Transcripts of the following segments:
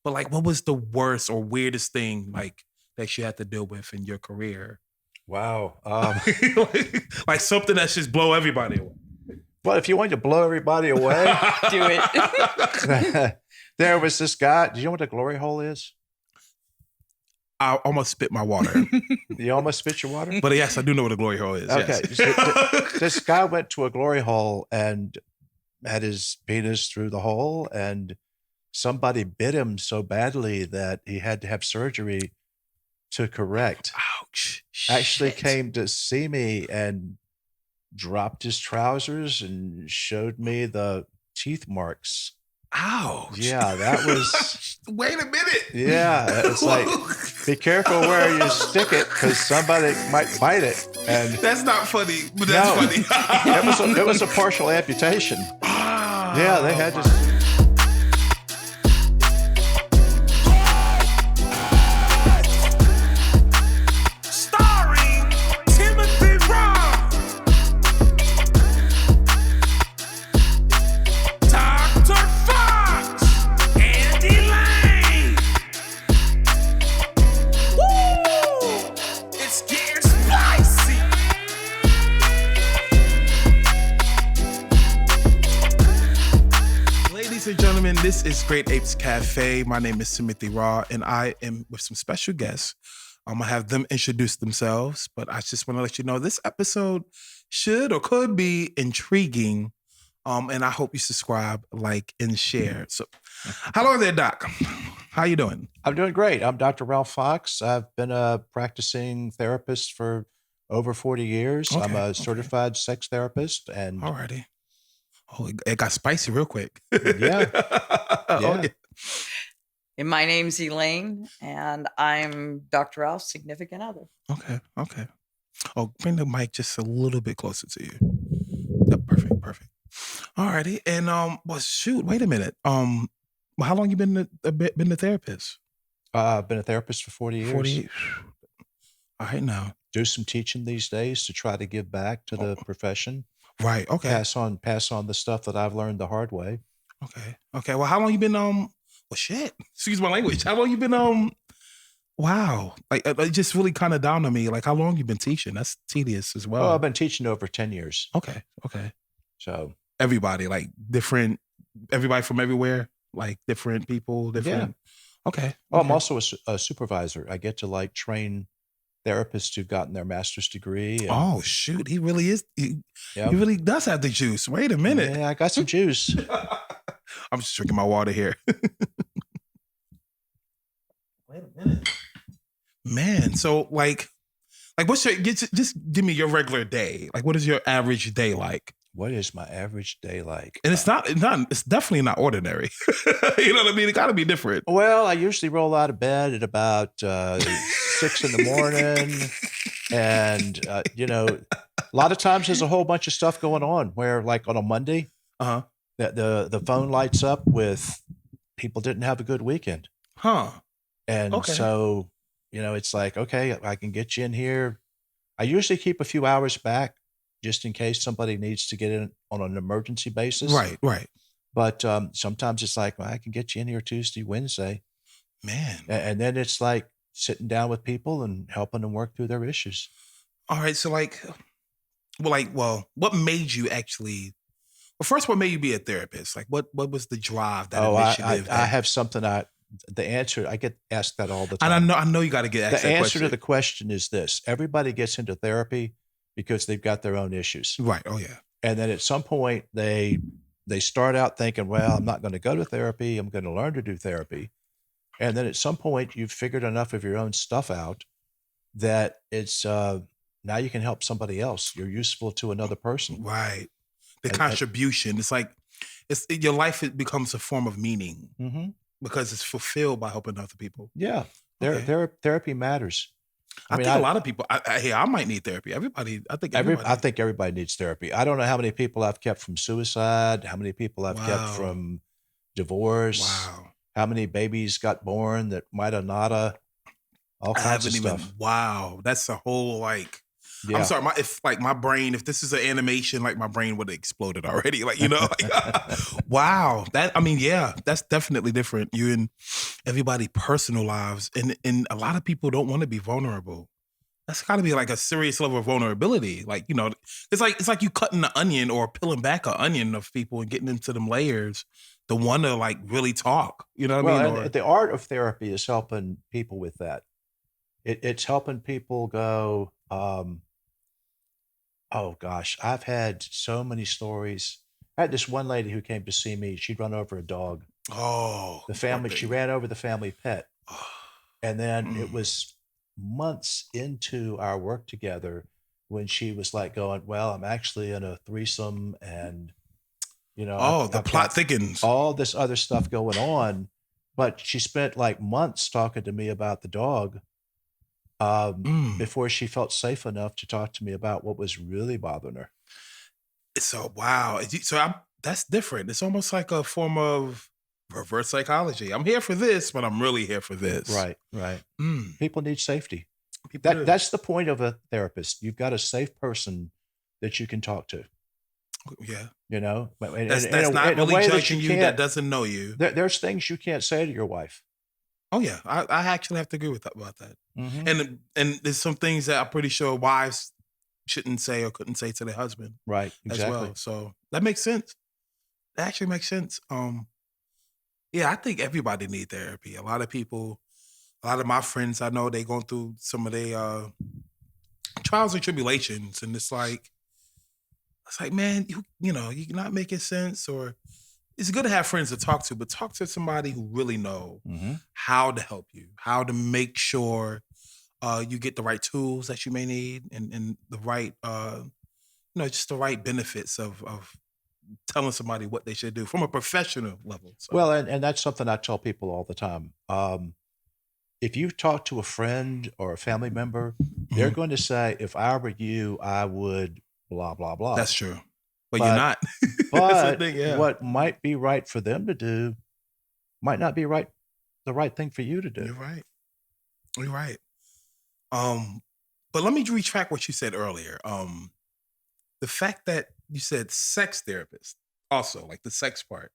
But like, what was the worst or weirdest thing like that you had to deal with in your career? Wow. Like something that's just blow everybody away. Well, if you want to blow everybody away, Do it. there was this guy. Do you know what a glory hole is? I almost spit my water. You almost spit your water? But yes, I do know what a glory hole is. Okay. Yes. This guy went to a glory hole and had his penis through the hole, and somebody bit him so badly that he had to have surgery to correct. Ouch. Actually Shit. came to see me and dropped his trousers and showed me the teeth marks. Ouch. Yeah, that was. Wait a minute. Yeah, it's like, be careful where you stick it because somebody might bite it. And That's not funny, but that's No. funny. it was a partial amputation. Ah, Yeah, they had to. Starring Timothy Ross, Dr.Fox, and Elaine. Woo! It's getting spicy. Ladies and gentlemen, this is Great Apes Cafe. My name is Timothy Raw, and I am with some special guests. I'm gonna have them introduce themselves, but I just want to let you know this episode should or could be intriguing. And I hope you subscribe, like, and share. So, hello there, Doc. How you doing? I'm doing great. I'm Dr. Ralph Fox. I've been a practicing therapist for over 40 years. I'm Okay, a certified sex therapist, and Alrighty. Oh, it got spicy real quick. Yeah. Oh, Yeah. And my name's Elaine, and I'm Dr. Ralph's significant other. Okay. Oh, bring the mic just a little bit closer to you. Yep, perfect. Alrighty. And well, shoot, wait a minute. Well, how long you been a therapist? I've been a therapist for 40 years. 48. All right now. Do some teaching these days to try to give back to the profession. Right. Okay. Pass on the stuff that I've learned the hard way. Okay. Well, how long you been well, shit. Excuse my language. How long you been wow. Like it just really kind of down on me. Like how long you been teaching? That's tedious as well. Oh, I've been teaching over 10 years. Okay. So Everybody, like everybody from everywhere, like different people, different. Okay. Oh, I'm also a supervisor. I get to like train therapists who've gotten their master's degree. And, Oh shoot, he really is. He yeah. really does have the juice. Wait a minute. Yeah, I got some juice. I'm just drinking my water here. Wait a minute, man. So like, what's your? Just give me your regular day. Like, what is your average day like? What is my average day like? And it's definitely not ordinary. You know what I mean? It got to be different. Well, I usually roll out of bed at about 6 in the morning. And, a lot of times there's a whole bunch of stuff going on where, like on a Monday, the phone lights up with people didn't have a good weekend. Huh. And Okay. so, it's like, okay, I can get you in here. I usually keep a few hours back just in case somebody needs to get in on an emergency basis. Right. But sometimes it's like, well, I can get you in here Tuesday, Wednesday. Man. And then it's like sitting down with people and helping them work through their issues. All right. So what made you actually? Well, first, what made you be a therapist? Like, what was the drive? That initiative? I have something. The answer, I get asked that all the time. And I know you got to get asked the that answer question. to the question is this: everybody gets into therapy because they've got their own issues, Right. Oh yeah. and then at some point they start out thinking, well, I'm not going to go to therapy. I'm going to learn to do therapy, and then at some point you've figured enough of your own stuff out that it's now you can help somebody else. You're useful to another person. Right. The And- contribution. It's like your life. It becomes a form of meaning Mm-hmm. because it's fulfilled by helping other people. Yeah, Okay. therapy matters. I think a lot of people. I might need therapy. Everybody. I think everybody. I think everybody needs therapy. I don't know how many people I've kept from suicide, how many people I've kept Wow. from divorce, Wow. how many babies got born that might have nada, all I kinds of haven't even. stuff. Wow. That's a whole like. Yeah. I'm sorry. My brain. If this is an animation, like my brain would have exploded already. Like like, wow. Yeah. That's definitely different. You everybody personal lives, and a lot of people don't want to be vulnerable. That's got to be like a serious level of vulnerability. Like, it's like you cutting the onion or peeling back an onion of people and getting into them layers to want to like really talk. You know what I mean? And the art of therapy is helping people with that. It's helping people go, oh gosh, I've had so many stories. I had this one lady who came to see me. She'd run over a dog. Oh, The family, she ran over the family pet. Oh, And then it was months into our work together when she was like going, well, I'm actually in a threesome and, the plot thickens. All this other stuff going on. But she spent like months talking to me about the dog before she felt safe enough to talk to me about what was really bothering her. So, wow. That's different. It's almost like a form of reverse psychology. I'm here for this, but I'm really here for this. Right. People need safety. That's the point of a therapist. You've got a safe person that you can talk to. Yeah. That's not really judging you that doesn't know you. There's things you can't say to your wife. Oh yeah, I actually have to agree about that. Mm-hmm. And there's some things that I'm pretty sure wives shouldn't say or couldn't say to their husband. Right. Exactly. As well. So that makes sense. That actually makes sense. Yeah, I think everybody need therapy. A lot of my friends I know, they going through some of their trials and tribulations, and it's like, man, you're not making sense, or it's good to have friends to talk to, but talk to somebody who really know how to help you, how to make sure you get the right tools that you may need, and the right, just the right benefits of telling somebody what they should do from a professional level. So. Well, and that's something I tell people all the time. If you talk to a friend or a family member, they're going to say, if I were you, I would blah, blah, blah. That's true. But you're not. But what might be right for them to do might not be the right thing for you to do. You're right. But let me retract what you said earlier. The fact that you said sex therapist, also like the sex part.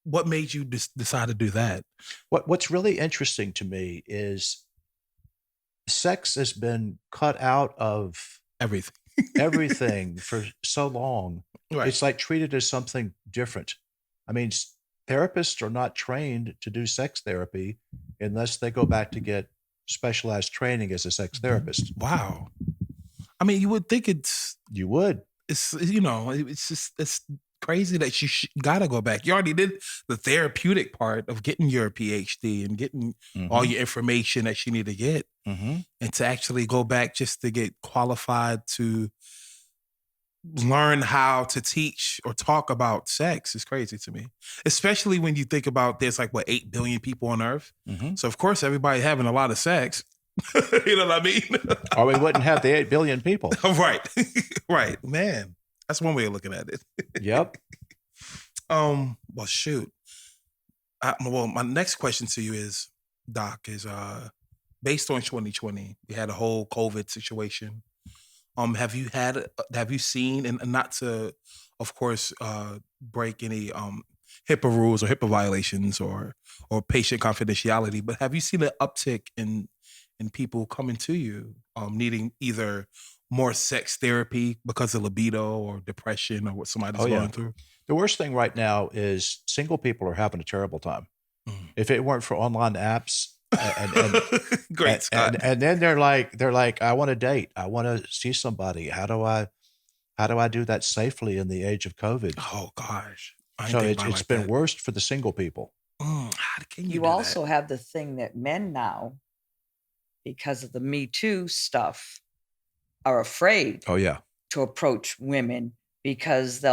What made you decide to do that? What's really interesting to me is sex has been cut out of everything for so long. Right. It's like treated as something different. I mean, therapists are not trained to do sex therapy unless they go back to get specialized training as a sex therapist. Wow. I mean, you would think you would. It's it's crazy that you got to go back. You already did the therapeutic part of getting your PhD and getting all your information that you need to get. And to actually go back just to get qualified to learn how to teach or talk about sex is crazy to me. Especially when you think about there's 8 billion people on Earth. So of course everybody having a lot of sex. You know what I mean? Or we wouldn't have the 8 billion people. Right. Right. Man, that's one way of looking at it. Yep. Well, shoot. My next question to you is, Doc, is based on 2020, we had a whole COVID situation. Have you seen, and not to, of course, break any HIPAA rules or HIPAA violations or patient confidentiality, but have you seen an uptick in people coming to you needing either more sex therapy because of libido or depression or what somebody's going through? The worst thing right now is single people are having a terrible time. If it weren't for online apps, Great, Scott. And then they're like, I want to date. I want to see somebody. How do I do that safely in the age of COVID? Oh gosh. So it's been worse for the single people. How can you also have the thing that men now, because of the Me Too stuff, are afraid to approach women because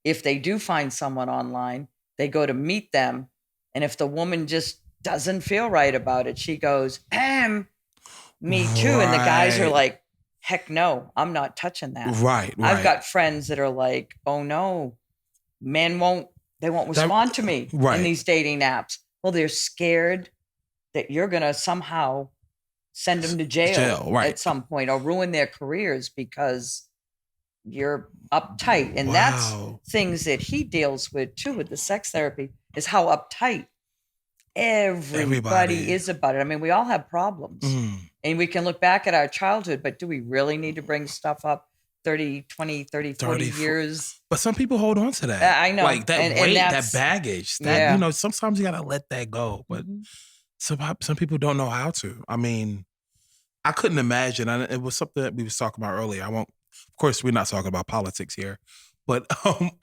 if they do find someone online, they go to meet them. And if the woman just doesn't feel right about it, she goes, Me Too. Right. And the guys are like, heck no, I'm not touching that. Right. I've got friends that are like, oh no, men won't respond to me in these dating apps. Well, they're scared that you're going to somehow send them to jail at some point or ruin their careers because you're uptight. And that's things that he deals with too, with the sex therapy, is how uptight everybody is about it. I mean, we all have problems. And we can look back at our childhood, but do we really need to bring stuff up 30, 20, 30, 40 years? But some people hold on to that. I know. Like that weight, that baggage. That, you know, sometimes you got to let that go. But some people don't know how to. I mean, I couldn't imagine. It was something that we was talking about earlier. Of course, we're not talking about politics here. But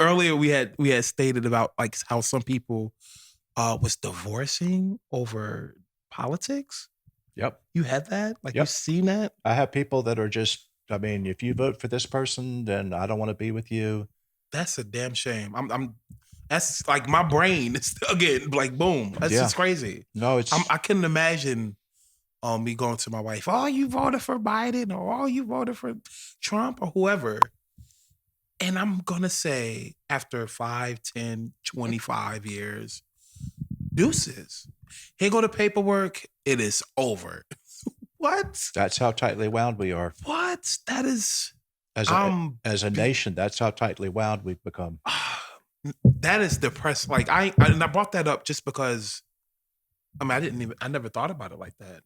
earlier we had stated about like how some people was divorcing over politics. Yep. You had that? Like you've seen that? I have people that are just, I mean, if you vote for this person, then I don't want to be with you. That's a damn shame. That's like my brain is again like boom. That's just crazy. No, I couldn't imagine me going to my wife, oh, you voted for Biden or oh, you voted for Trump or whoever. And I'm gonna say after 5, 10, 25 years, deuces. Here go the paperwork. It is over. What? That's how tightly wound we are. What? That is as a nation. That's how tightly wound we've become. That is depressing. Like I brought that up just because. I mean, I never thought about it like that.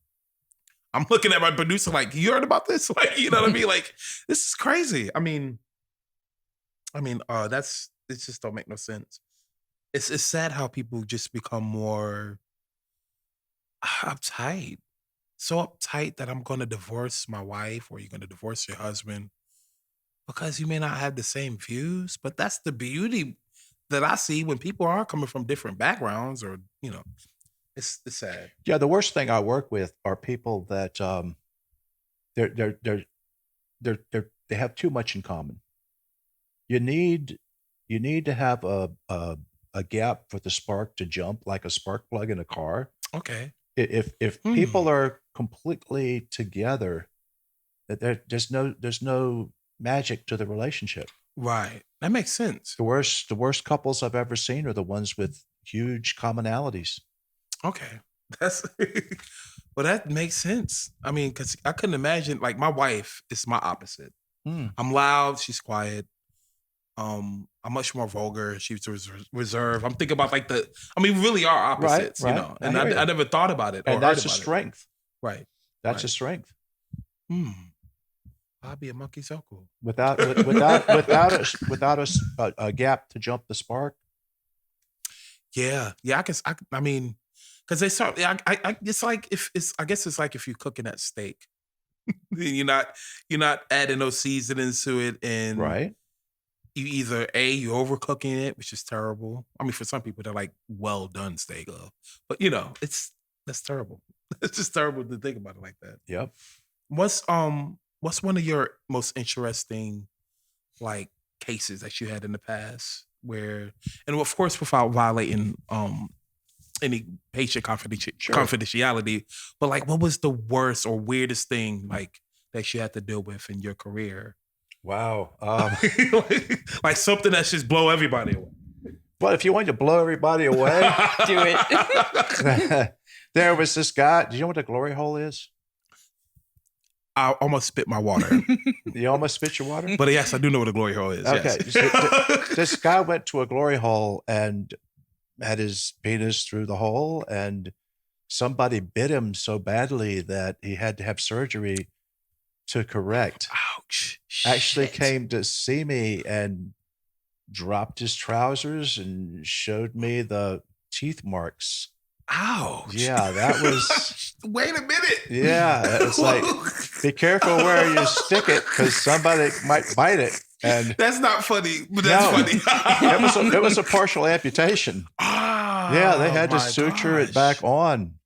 I'm looking at my producer like, you heard about this? Like, you know what I mean? Like, this is crazy. I mean, it just don't make no sense. It's sad how people just become more uptight. So uptight that I'm going to divorce my wife or you're going to divorce your husband because you may not have the same views. But that's the beauty that I see when people are coming from different backgrounds or, you know, it's sad. Yeah, the worst thing I work with are people that they have too much in common. You need to have a gap for the spark to jump, like a spark plug in a car. Okay. If people are completely together, there's no magic to the relationship. Right. That makes sense. The worst couples I've ever seen are the ones with huge commonalities. Okay. Well, that makes sense. I mean, because I couldn't imagine, like my wife is my opposite. I'm loud, she's quiet. I'm much more vulgar. She's reserved. I'm thinking about like we really are opposites, right. You know. And I never thought about it. And that's a strength. Right. That's a strength. I'll be a monkey so cool. Without a gap to jump the spark. Yeah. I mean, because they start. It's like I guess it's like if you're cooking that steak, you're not adding no seasonings to it, and right. You either you're overcooking it, which is terrible. I mean, for some people, they're like well done steak, but you know, that's terrible. It's just terrible to think about it like that. Yep. What's one of your most interesting like cases that you had in the past where, and of course, without violating any patient confidentiality, but like, what was the worst or weirdest thing like that you had to deal with in your career? Wow. Like something that's just blow everybody away. Well, if you want to blow everybody away, do it. There was this guy. Do you know what a glory hole is? I almost spit my water. You almost spit your water? But yes, I do know what a glory hole is. Okay. Yes. This guy went to a glory hole and had his penis through the hole, and somebody bit him so badly that he had to have surgery to correct. Ouch. Actually came to see me and dropped his trousers and showed me the teeth marks. Ouch. Yeah, that was... Wait a minute. Yeah, it's like, be careful where you stick it because somebody might bite it. And that's not funny, but that's funny. It was a partial amputation. Yeah, they had to suture it back on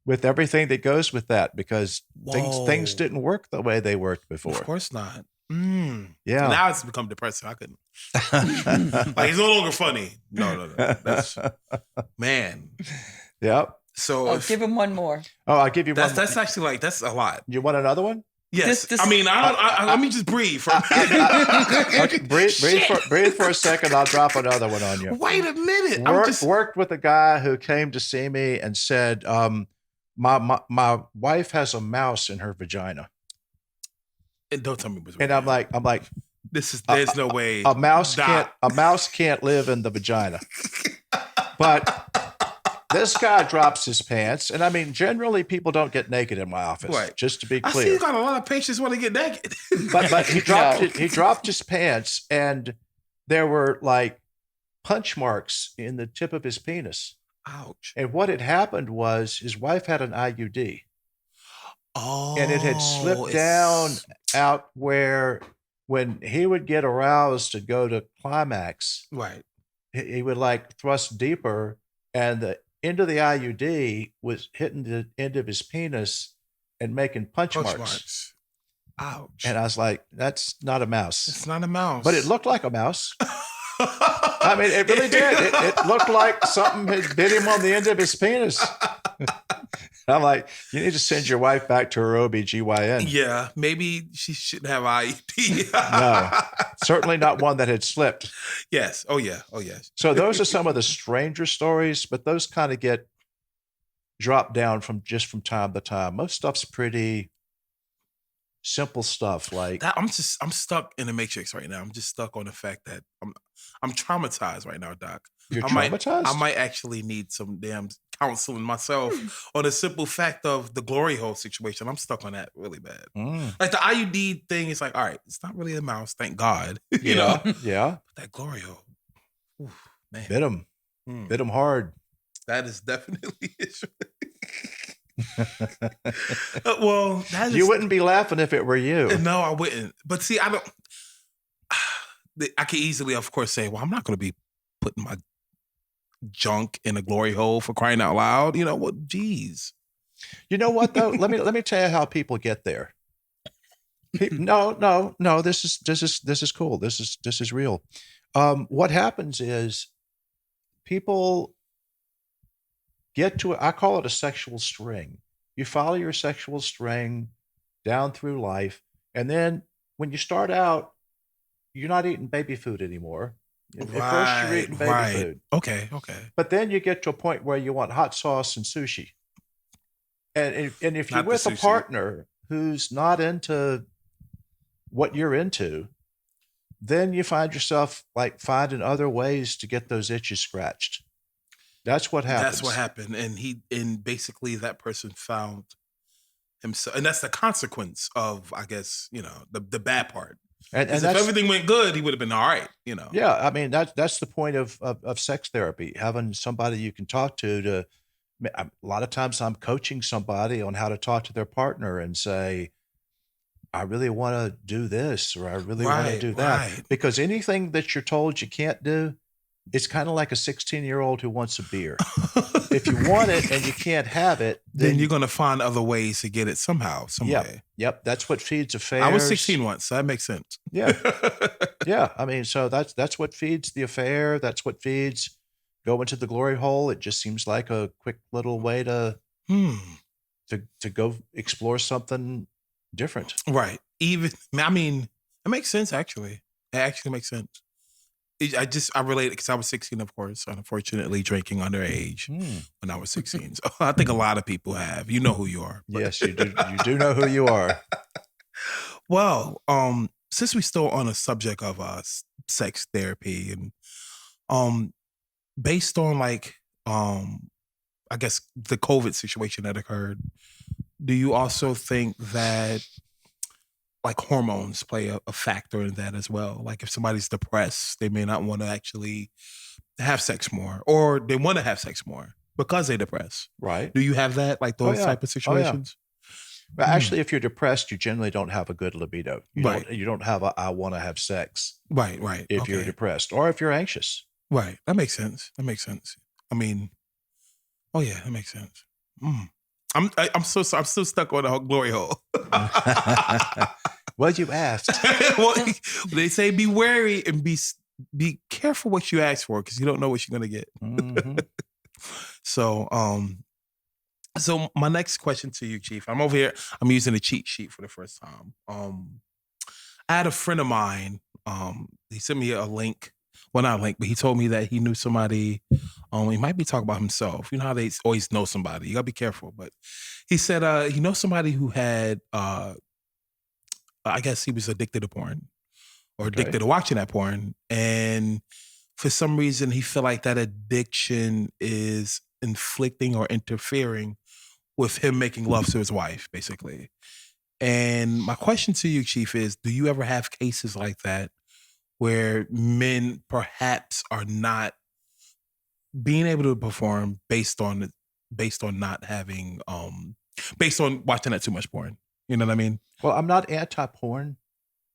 with everything that goes with that because things didn't work the way they worked before. Of course not. Yeah. Now it's become depressing. I couldn't. Like, it's no longer funny. No. That's, man. Yep. So give him one more. Oh, I'll give you one. That's actually like, that's a lot. You want another one? Yes. I mean, let me just breathe. Okay, breathe for a second. I'll drop another one on you. Wait a minute. Worked with a guy who came to see me and said, my wife has a mouse in her vagina. And don't tell me. And I'm like, there's no way a mouse can't live in the vagina. But this guy drops his pants. And I mean, generally people don't get naked in my office, Right. just to be clear. I see you got a lot of patients want to get naked. but he dropped his pants, and there were like punch marks in the tip of his penis. Ouch. And what had happened was his wife had an IUD. Oh. And it had slipped down out where when he would get aroused to go to climax, right, he would like thrust deeper, and the end of the IUD was hitting the end of his penis and making punch marks. Ouch. And I was like, that's not a mouse. It's not a mouse. But it looked like a mouse. I mean, it really did. It looked like something had bit him on the end of his penis. I'm like, you need to send your wife back to her OBGYN. Yeah, maybe she shouldn't have IED. No, certainly not one that had slipped. Yes. Oh, yeah. Oh, yes. So those are some of the stranger stories, but those kind of get dropped down from time to time. Most stuff's pretty simple stuff like that. I'm stuck in the matrix right now. I'm just stuck on the fact that I'm traumatized right now, Doc. You're traumatized? I might actually need some damn counseling myself on the simple fact of the glory hole situation. I'm stuck on that really bad. Like the IUD thing is like, all right, it's not really a mouse, thank God. you know? Yeah. But that glory hole, oof, man. Bit him hard. That is definitely it. Well, you wouldn't be laughing if it were you. No, I wouldn't. But see, I could easily, of course, say, well, I'm not going to be putting my junk in a glory hole for crying out loud. You know what? Geez. You know what though? let me tell you how people get there. No. This is cool. This is real. What happens is people get to I call it a sexual string. You follow your sexual string down through life, and then when you start out, you're not eating baby food anymore. At first, you're eating baby food. Okay. But then you get to a point where you want hot sauce and sushi. And if you're with a partner who's not into what you're into, then you find yourself like finding other ways to get those itches scratched. That's what happens. That's what happened. And basically that person found himself. And that's the consequence of, I guess, the bad part. And if everything went good, he would have been all right, Yeah, I mean, that's the point of sex therapy, having somebody you can talk to. A lot of times I'm coaching somebody on how to talk to their partner and say, I really want to do this, or I really want to do that. Right. Because anything that you're told you can't do, it's kind of like a 16-year-old who wants a beer. If you want it and you can't have it, then you're going to find other ways to get it somehow, some way. Yep. That's what feeds affairs. I was 16 once, so that makes sense. Yeah. Yeah. I mean, so that's what feeds the affair. That's what feeds going to the glory hole. It just seems like a quick little way to go explore something different. Right. It makes sense, actually. It actually makes sense. I related because I was 16, of course, unfortunately drinking underage when I was 16. So I think a lot of people have. You know who you are. But. Yes, you do. You do know who you are. Well, since we're still on a subject of sex therapy and based on I guess the COVID situation that occurred, do you also think that like hormones play a factor in that as well? Like if somebody's depressed, they may not want to actually have sex more, or they want to have sex more because they're depressed. Right. Do you have that, like those type of situations? But actually, if you're depressed, you generally don't have a good libido. You don't have a I want to have sex. Right. If you're depressed or if you're anxious. Right. That makes sense. I mean, oh yeah, that makes sense. I'm still stuck on the glory hole. Well, you asked. Well, they say be wary and be careful what you ask for because you don't know what you're gonna get. Mm-hmm. So my next question to you, Chief. I'm over here. I'm using a cheat sheet for the first time. I had a friend of mine. He sent me a link. Well, not a link, but he told me that he knew somebody. He might be talking about himself. You know how they always know somebody. You gotta be careful. But he said he knows somebody who had, I guess he was addicted to porn or addicted to watching that porn. And for some reason, he felt like that addiction is inflicting or interfering with him making love to his wife, basically. And my question to you, Chief, is do you ever have cases like that where men perhaps are not being able to perform based on not having based on watching that too much porn? You know what I mean? Well, I'm not anti-porn,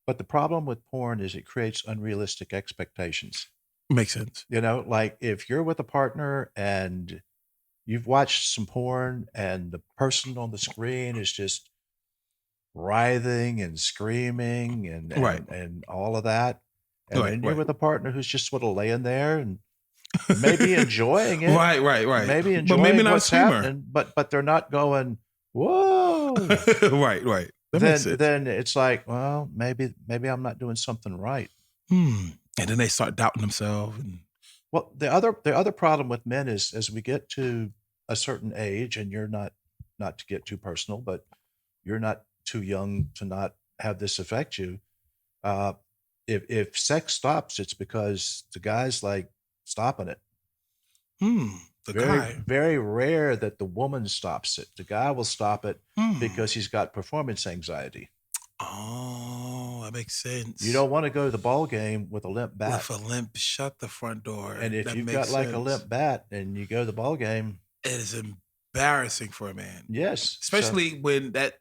but the problem with porn is it creates unrealistic expectations. Makes sense. You know, like if you're with a partner and you've watched some porn and the person on the screen is just writhing and screaming and all of that. And then you're with a partner who's just sort of laying there and maybe enjoying it. Right. Maybe enjoying but maybe not what's happening, but they're not going, whoa. right. Then it's like, well, maybe I'm not doing something right. And then they start doubting themselves. Well, the other problem with men is as we get to a certain age, and you're not to get too personal, but you're not too young to not have this affect you. If sex stops, it's because the guy's like stopping it. Very rare that the woman stops it. The guy will stop it because he's got performance anxiety. Oh, that makes sense. You don't want to go to the ball game with a limp bat. Shut the front door. And if you've got like a limp bat and you go to the ball game, it is embarrassing for a man. Yes. Especially when that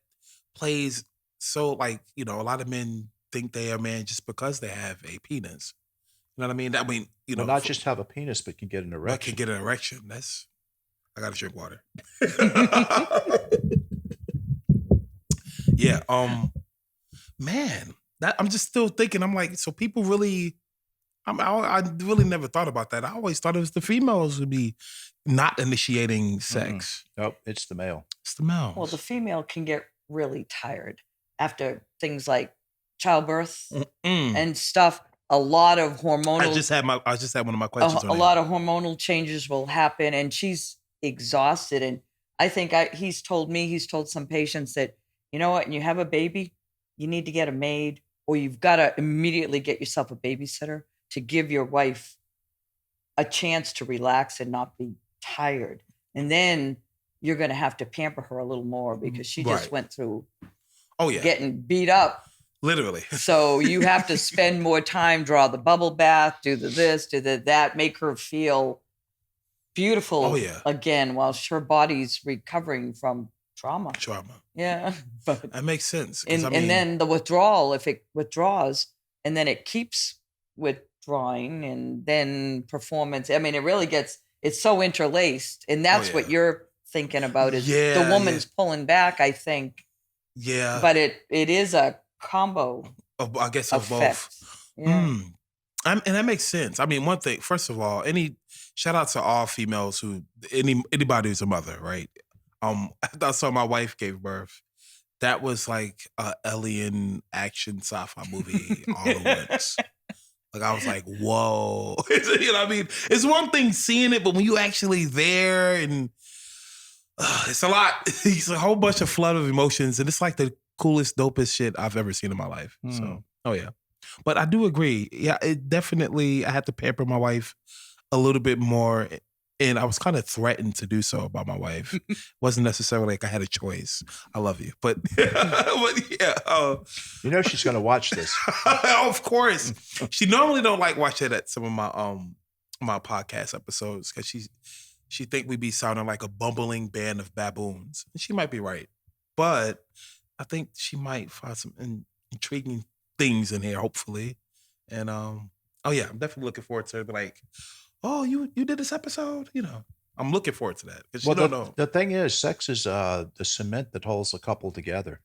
plays so, like, you know, a lot of men think they are man just because they have a penis. You know what I mean? You know, not just have a penis, but can get an erection. Can get an erection. I gotta drink water. Yeah. Man, I'm just still thinking. I'm like, so people really. I really never thought about that. I always thought it was the females would be not initiating sex. Nope, it's the male. It's the male. Well, the female can get really tired after things like childbirth and stuff. A lot of hormonal. I just had one of my questions. A lot of hormonal changes will happen, and she's exhausted. And I think he's told some patients that, you know what, when you have a baby, you need to get a maid, or you've got to immediately get yourself a babysitter to give your wife a chance to relax and not be tired. And then you're going to have to pamper her a little more because she just went through getting beat up. Literally. So you have to spend more time, draw the bubble bath, do this, do that, make her feel beautiful again while her body's recovering from trauma. Yeah. But that makes sense. And then the withdrawal, if it withdraws and then it keeps withdrawing and then performance. I mean, it really it's so interlaced. And that's what you're thinking about is the woman's pulling back, I think. Yeah. But it is a combo of both. Yeah. And that makes sense. I mean, one thing, first of all, shout out to all females anybody who's a mother, right? I saw my wife gave birth. That was like a alien action sci-fi movie all at once. Like I was like, whoa. You know what I mean? It's one thing seeing it, but when you actually there and it's a lot. It's a whole bunch of flood of emotions, and it's like the coolest, dopest shit I've ever seen in my life. So, but I do agree. Yeah, it definitely. I had to pamper my wife a little bit more, and I was kind of threatened to do so by my wife. Wasn't necessarily like I had a choice. I love you, but you know she's gonna watch this. Of course, she normally don't like watch it at some of my podcast episodes because she think we be sounding like a bumbling band of baboons. And she might be right. But I think she might find some intriguing things in here, hopefully. And I'm definitely looking forward to it. Like, oh, you did this episode? You know, I'm looking forward to that. Because you don't know. The thing is, sex is the cement that holds a couple together.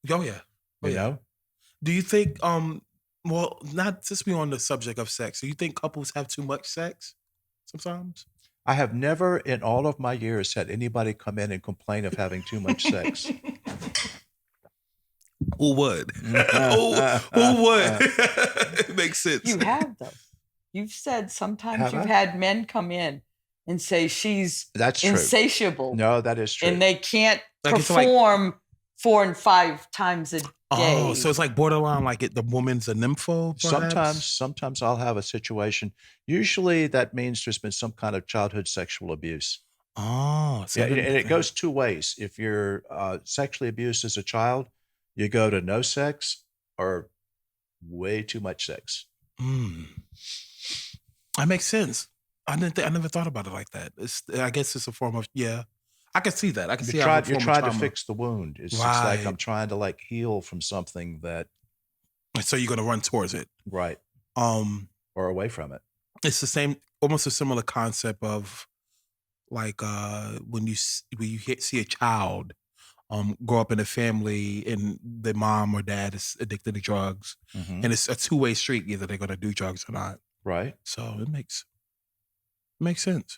Oh, yeah. You know? Do you think, well, not just be on the subject of sex, do you think couples have too much sex sometimes? I have never in all of my years had anybody come in and complain of having too much sex. Who would? Who would? It makes sense. You have, though. You've said sometimes you've had men come in and say she's insatiable. No, that is true. And they can't perform 4 and 5 times a Oh, gay. so it's like borderline, like the woman's a nympho, perhaps? Sometimes I'll have a situation. Usually that means there's been some kind of childhood sexual abuse. Oh, so Yeah, and it goes two ways. If you're sexually abused as a child, you go to no sex or way too much sex. That makes sense. I never thought about it like that. I guess it's a form of, yeah. I can see that. I can see how You're trying to fix the wound. It's like I'm trying to like heal from something that. So you're gonna run towards it, right? Or away from it. It's the same, almost a similar concept of like when you see a child grow up in a family and the mom or dad is addicted to drugs, and it's a two-way street. Either they're gonna do drugs or not. Right. So it makes sense.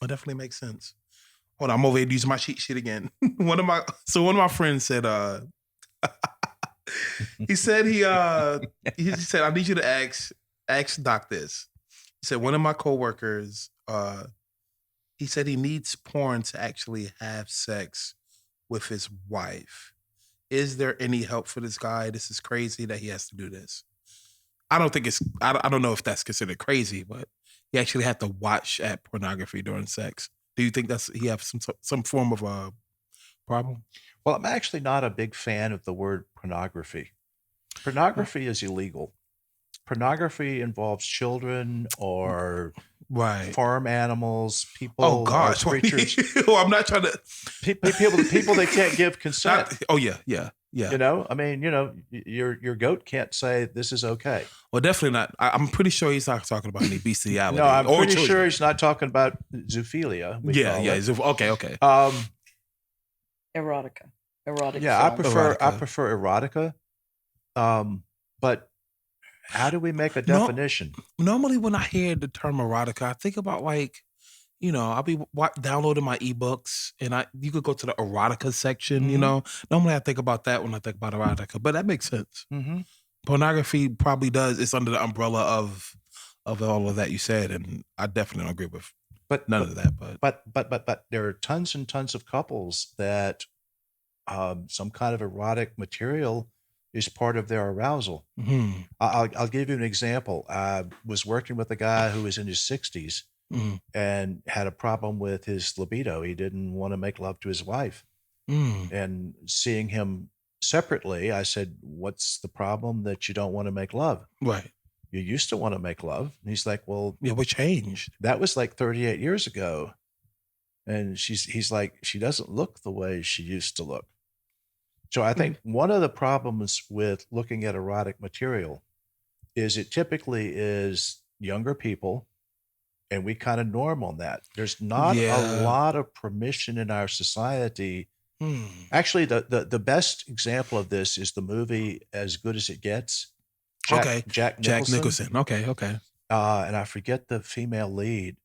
It definitely makes sense. Hold on, I'm over here using my cheat sheet again. One of my friends said, he said he said, I need you to ask Doc this. He said one of my coworkers, he said he needs porn to actually have sex with his wife. Is there any help for this guy? This is crazy that he has to do this. I don't know if that's considered crazy, but he actually had to watch at pornography during sex. Do you think he has some form of a problem? Well, I'm actually not a big fan of the word pornography. Pornography is illegal. Pornography involves children or farm animals, people. Oh gosh, creatures. Well, I'm not trying to people they can't give consent. Yeah. You know, I mean, you know, your goat can't say this is okay. Well, definitely not. I'm pretty sure he's not talking about any bestiality. No, I'm pretty sure he's not talking about zoophilia. Okay. Erotica. Yeah, film. I prefer erotica. But how do we make a definition? Normally, when I hear the term erotica, I think about like, you know, I'll be downloading my ebooks, and you could go to the erotica section. You know, normally I think about that when I think about erotica, but that makes sense. Pornography probably does. It's under the umbrella of all of that you said, and I definitely don't agree with none of that. But there are tons and tons of couples that some kind of erotic material is part of their arousal. I'll give you an example. I was working with a guy who was in his 60s and had a problem with his libido. He didn't want to make love to his wife. And seeing him separately, I said, what's the problem that you don't want to make love? Right. You used to want to make love. And he's like, well, yeah, what changed? That was like 38 years ago. And he's like, she doesn't look the way she used to look. So I think one of the problems with looking at erotic material is it typically is younger people, and we kind of norm on that. There's not a lot of permission in our society. Actually, the best example of this is the movie As Good as It Gets. Jack Nicholson. Okay. And I forget the female lead,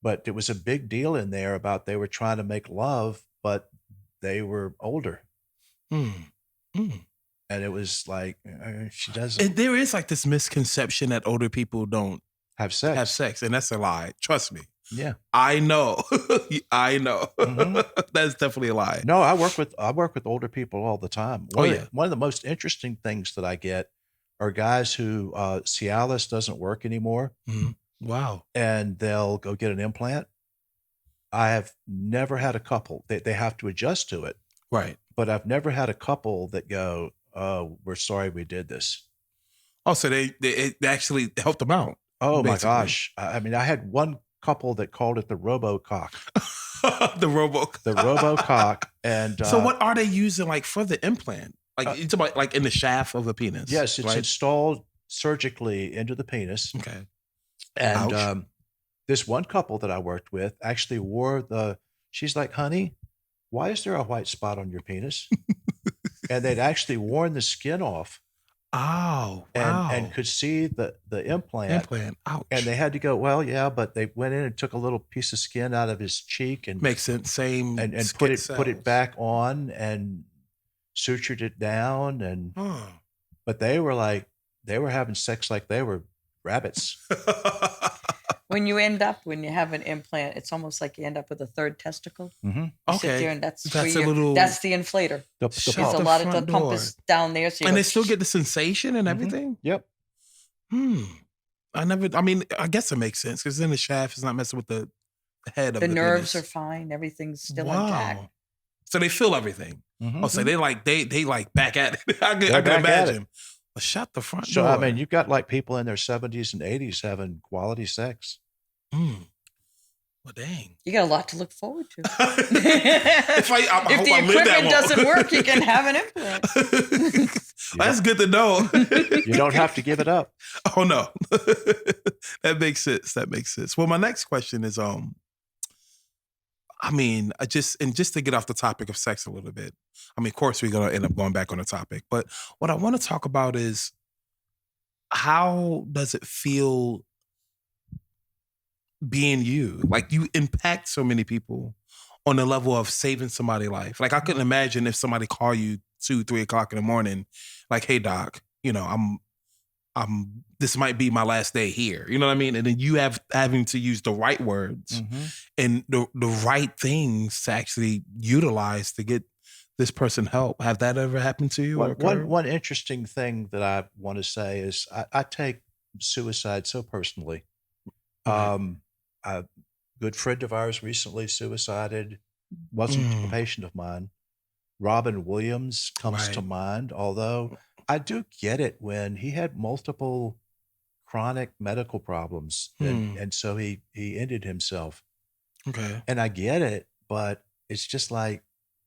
but there was a big deal in there about they were trying to make love, but they were older. And it was like, she doesn't. And there is like this misconception that older people don't have sex. And that's a lie. Trust me. Yeah. I know. That's definitely a lie. No, I work with older people all the time. One of the most interesting things that I get are guys who Cialis doesn't work anymore. Wow. And they'll go get an implant. I have never had a couple. They have to adjust to it. Right. But I've never had a couple that go, oh, we're sorry we did this. Oh, so they actually helped them out. Oh, basically. My gosh. I mean, I had one couple that called it the RoboCock. The RoboCock. And so what are they using like for the implant? Like it's about like in the shaft of the penis. Yes, it's installed surgically into the penis. Okay. And this one couple that I worked with actually she's like, honey, why is there a white spot on your penis? And they'd actually worn the skin off. Oh, wow. And could see the implant. Ouch. And they had to go, well, yeah, but they went in and took a little piece of skin out of his cheek and makes sense. Same. And put it back on and sutured it down. And but they were having sex like they were rabbits. when you have an implant, it's almost like you end up with a third testicle. Mm-hmm. You sit there and that's the inflator. It's a lot of the pump is down there. So and they still get the sensation and everything? Yep. I guess it makes sense because then the shaft is not messing with the head of the nerves penis. are fine. Everything's still intact. So they feel everything. Mm-hmm. Oh, so they like back at it. I can imagine. Well, shut the front door. So I mean, you've got like people in their 70s and 80s having quality sex. Well, dang. You got a lot to look forward to. if the equipment doesn't work, you can have an implant. That's good to know. You don't have to give it up. Oh, no. That makes sense. Well, my next question is, just to get off the topic of sex a little bit. I mean, of course, we're going to end up going back on the topic. But what I want to talk about is how does it feel being you? Like, you impact so many people on the level of saving somebody's life. Like, I couldn't imagine if somebody called you 2-3 o'clock in the morning, like, hey, doc, this might be my last day here. You know what I mean? And then you having to use the right words and the right things to actually utilize to get this person help. Have that ever happened to you? One interesting thing that I want to say is I take suicide so personally. A good friend of ours recently suicided, wasn't a patient of mine. Robin Williams comes to mind, although I do get it when he had multiple chronic medical problems. And so he ended himself. Okay. And I get it, but it's just like,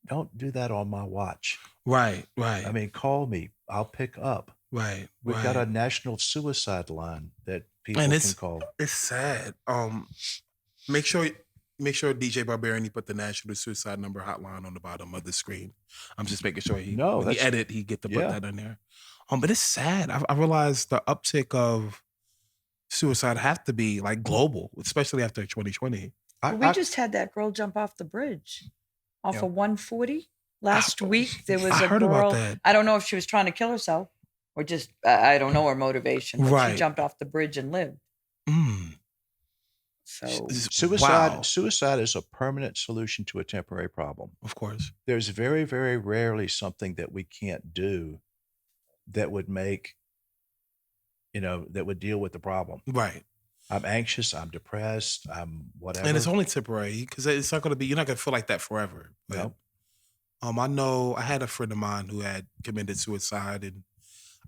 don't do that on my watch. Right. I mean, call me. I'll pick up. Right. We've got a national suicide line that people can call. It's sad. Make sure DJ Barbarian, he put the National Suicide Number hotline on the bottom of the screen. I'm just making sure he get to put that in there. But it's sad. I realized the uptick of suicide have to be like global, especially after 2020. We just had that girl jump off the bridge off of 140 last week. There was a girl. About that. I don't know if she was trying to kill herself or just, I don't know her motivation. But she jumped off the bridge and lived. So suicide is a permanent solution to a temporary problem. Of course. There's very, very rarely something that we can't do that would make, that would deal with the problem. Right. I'm anxious, I'm depressed, I'm whatever. And it's only temporary because it's not going to be, you're not going to feel like that forever. But, no. I know I had a friend of mine who had committed suicide, and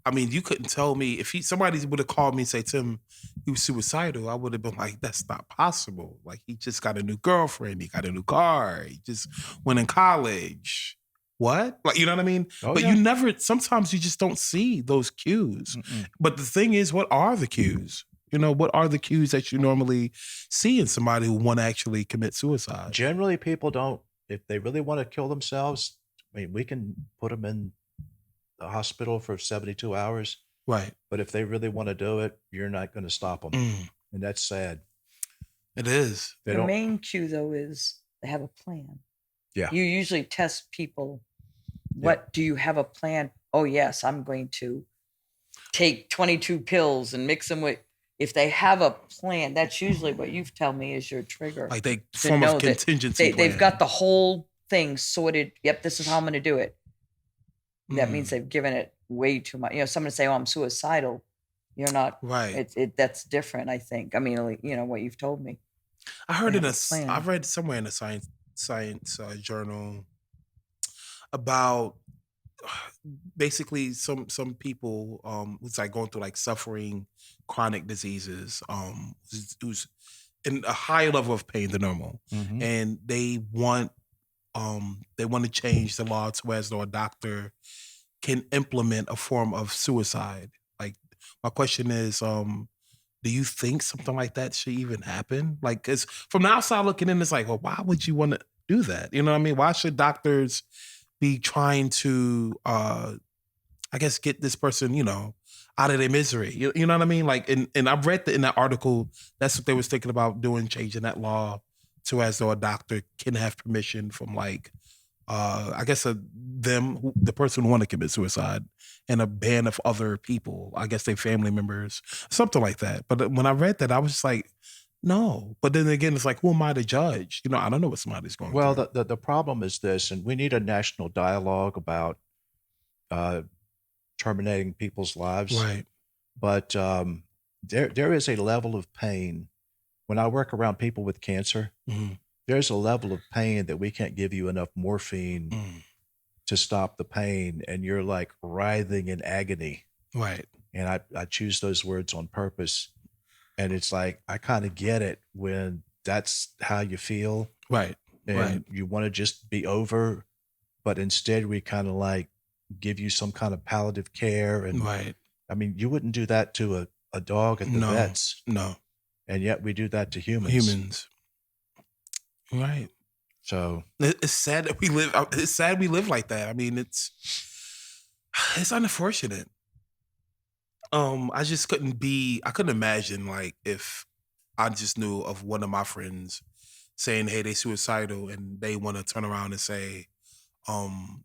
I mean, you couldn't tell me if somebody would have called me and say, Tim, he was suicidal. I would have been like, that's not possible. Like, he just got a new girlfriend. He got a new car. He just went in college. What? Like, you know what I mean? But you never, sometimes you just don't see those cues. But the thing is, what are the cues? What are the cues that you normally see in somebody who want to actually commit suicide? Generally, people don't, if they really want to kill themselves, I mean, we can put them in the hospital for 72 hours. Right. But if they really want to do it, you're not going to stop them. And that's sad. It is. The main cue, though, is they have a plan. Yeah. You usually test people. What do you have a plan? Oh, yes, I'm going to take 22 pills and mix them with. If they have a plan, that's usually what you've told me is your trigger. Like they form a contingency plan. They've got the whole thing sorted. Yep, this is how I'm going to do it. That means they've given it way too much. Someone say, "Oh, I'm suicidal." You're not. Right. That's different, I think. I mean, what you've told me. I heard I read somewhere in a science journal about basically some people who's like going through like suffering chronic diseases, who's in a higher level of pain than normal, and they want to change the law to where a doctor can implement a form of suicide. Like, my question is, do you think something like that should even happen? Like, because from the outside looking in, it's like, well, why would you want to do that? You know what I mean? Why should doctors be trying to, get this person, out of their misery? You know what I mean? Like, and I've read that in that article, that's what they was thinking about doing, changing that law to as though a doctor can have permission from like, the person who want to commit suicide and a band of other people, I guess they family members, something like that. But when I read that, I was just like, No, but then again, it's like, who am I to judge? You know, I don't know what somebody's going Well, through. the problem is this, and we need a national dialogue about uh, terminating people's lives. Right. But there is a level of pain when I work around people with cancer. Mm-hmm. There's a level of pain that we can't give you enough morphine Mm. to stop the pain, and you're like writhing in agony. Right. And I choose those words on purpose. And it's like I kind of get it when that's how you feel, Right. and Right. you want to just be over, but instead we kind of like give you some kind of palliative care. And Right. I mean, you wouldn't do that to a dog at the No. vets, No. and yet we do that to humans. Humans. Right. So It's sad that we live. It's sad we live like that. I mean, it's unfortunate. I just couldn't be. I couldn't imagine like if I just knew of one of my friends saying, "Hey, they suicidal," and they want to turn around and say, um,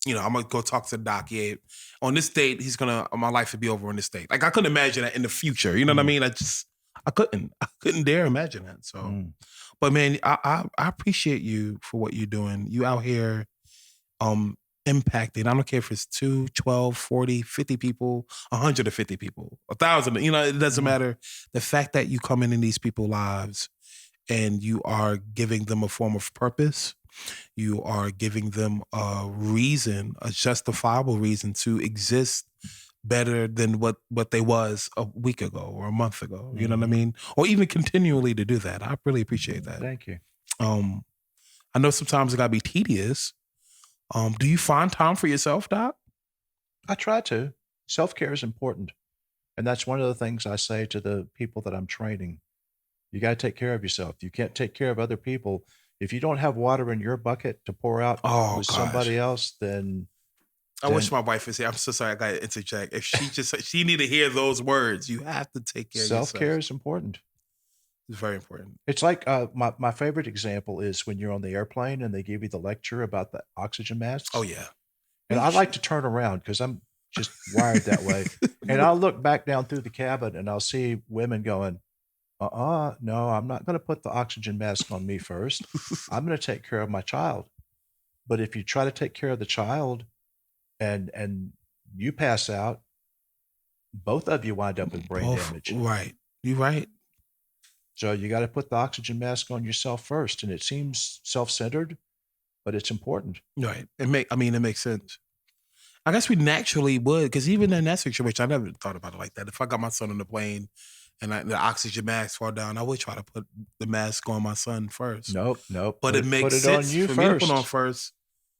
you know, I'm gonna go talk to the doc. Yeah, on this date, my life would be over on this date. Like I couldn't imagine that in the future. You know what I mean? I couldn't dare imagine that. So, but man, I appreciate you for what you're doing. You out here, impacting. I don't care if it's 2, 12, 40, 50 people, 150 people, 1,000. You know, it doesn't matter. The fact that you come in these people's lives and you are giving them a form of purpose. You are giving them a reason, a justifiable reason to exist better than what they was a week ago or a month ago. You know what I mean? Or even continually to do that. I really appreciate that. Thank you. I know sometimes it gotta be tedious. Do you find time for yourself, Doc? I try to. Self-care is important. And that's one of the things I say to the people that I'm training. You got to take care of yourself. You can't take care of other people. If you don't have water in your bucket to pour out with somebody else, then I wish my wife was here. I'm so sorry I got to interject. If she need to hear those words, you have to take care of yourself. Self-care is important. It's very important. It's like my favorite example is when you're on the airplane and they give you the lecture about the oxygen masks. Oh, yeah. And I like to turn around because I'm just wired that way. And I'll look back down through the cabin and I'll see women going, no, I'm not going to put the oxygen mask on me first. I'm going to take care of my child. But if you try to take care of the child and you pass out, both of you wind up with brain damage. Right. You're right. So you got to put the oxygen mask on yourself first. And it seems self-centered, but it's important. Right. It makes sense. I guess we naturally would, because even in that situation, I never thought about it like that. If I got my son on the plane and the oxygen mask fall down, I would try to put the mask on my son first. Nope. But it makes sense for me to put on first,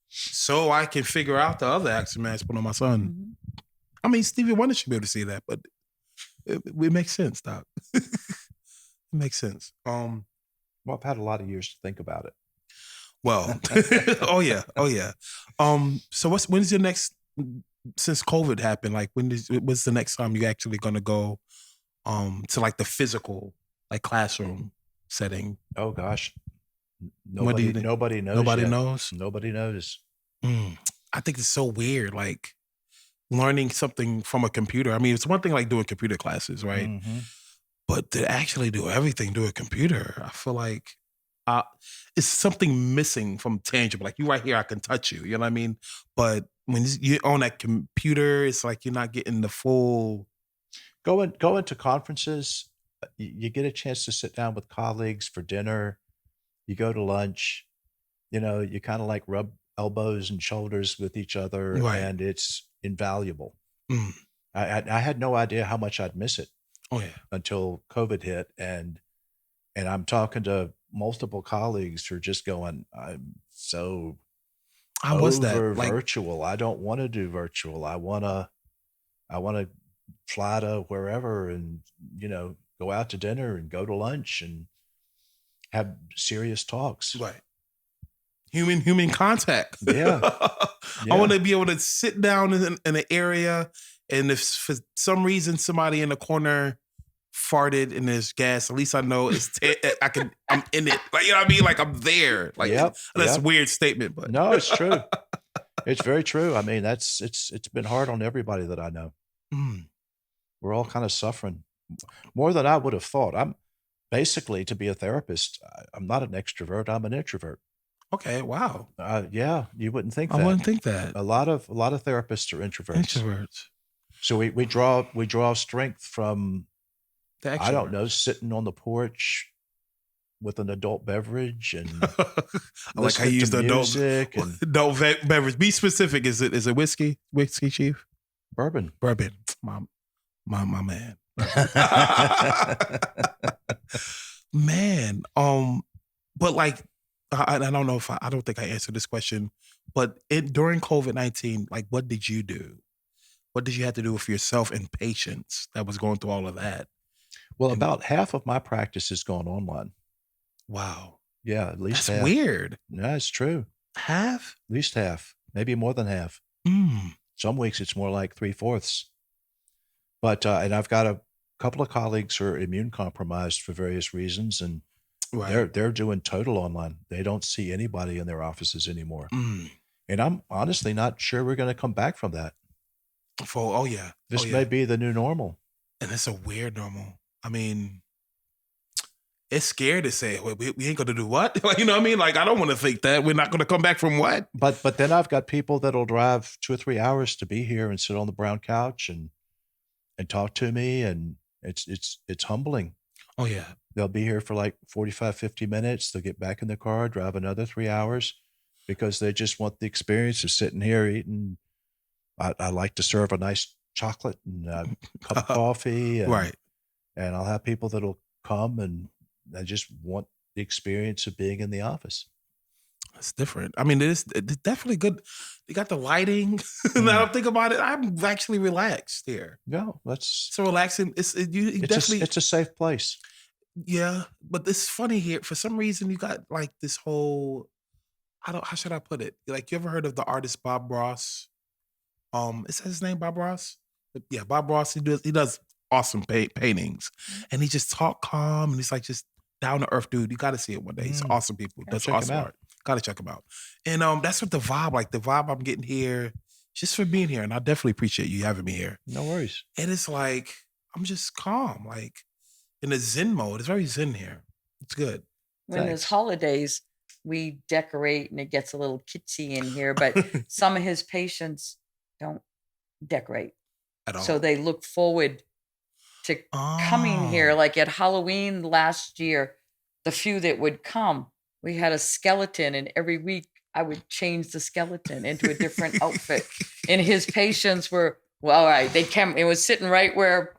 so I can figure out the other oxygen mask put on my son. Mm-hmm. I mean, Stevie Wonder should be able to see that, but it makes sense, Doc. It makes sense. Well, I've had a lot of years to think about it. Well, oh yeah. So when's your next? Since COVID happened, like what's the next time you actually gonna go to like the physical like classroom setting? Oh gosh. Nobody knows. Nobody yet. knows? Nobody knows. I think it's so weird, like learning something from a computer. I mean, it's one thing like doing computer classes, right? Mm-hmm. But to actually do everything through a computer, I feel like it's something missing from tangible. Like you right here, I can touch you. You know what I mean? But when you're on that computer, it's like you're not getting the full. Going to conferences, you get a chance to sit down with colleagues for dinner. You go to lunch. You know, you kind of like rub elbows and shoulders with each other, right. And it's invaluable. I had no idea how much I'd miss it. Oh yeah, until COVID hit, and I'm talking to multiple colleagues who are just going, I'm so virtual. I don't want to do virtual. I want to fly to wherever and, go out to dinner and go to lunch and have serious talks. Right. Human contact. Yeah. I want to be able to sit down in an area, and if for some reason somebody in the corner farted and there's gas, at least I know I'm in it. Like, you know what I mean? Like I'm there. Like that's a weird statement, but no, it's true. It's very true. I mean, it's been hard on everybody that I know. We're all kind of suffering more than I would have thought. basically, to be a therapist, I'm not an extrovert. I'm an introvert. Okay, wow. Yeah, you wouldn't think I that. wouldn't think that. A lot of therapists are introverts. Introverts. So we draw strength from, The I don't extroverts. know, sitting on the porch with an adult beverage and I like how you use the music and adult beverage. Be specific. Is it whiskey? Whiskey, Chief? bourbon. Bourbon. My man. Man. But like, I don't know if I don't think I answered this question, but during COVID-19, like, what did you do? What did you have to do with yourself and patients that was going through all of that? Well, about half of my practice has gone online. Wow. Yeah, at least That's half. weird. Yeah, it's true. Half? At least half, maybe more than half. Some weeks it's more like 3/4. But and I've got a couple of colleagues who are immune compromised for various reasons, and they're doing total online. They don't see anybody in their offices anymore. And I'm honestly not sure we're going to come back from that. This may be the new normal. And it's a weird normal. I mean, it's scary to say, well, we ain't going to do what? You know what I mean? Like, I don't want to think that. We're not going to come back from what? But then I've got people that'll drive 2 or 3 hours to be here and sit on the brown couch and talk to me. And it's humbling. Oh, yeah. They'll be here for like 45, 50 minutes. They'll get back in the car, drive another 3 hours because they just want the experience of sitting here eating. I like to serve a nice chocolate and a cup of coffee. And, and I'll have people that'll come and they just want the experience of being in the office. It's different. I mean, it's definitely good. You got the lighting. Now I think about it, I'm actually relaxed here. No, that's so relaxing. It's a safe place. Yeah, but it's funny here. For some reason, you got like this whole. How should I put it? Like, you ever heard of the artist Bob Ross? Is that his name, Bob Ross? Yeah, Bob Ross. He does awesome paintings, and he just talk calm, and he's like just down to earth dude. You got to see it one day. He's awesome people. That's awesome art. Got to check him out. And that's what the vibe I'm getting here, just for being here, and I definitely appreciate you having me here. No worries. And it's like I'm just calm, like in a zen mode. It's very zen here. It's good. When there's holidays, we decorate, and it gets a little kitschy in here. But some of his patients don't decorate at all, so they look forward to coming here. Like at Halloween last year, the few that would come, we had a skeleton, and every week I would change the skeleton into a different outfit. And his patients were, well, all right, they came, it was sitting right where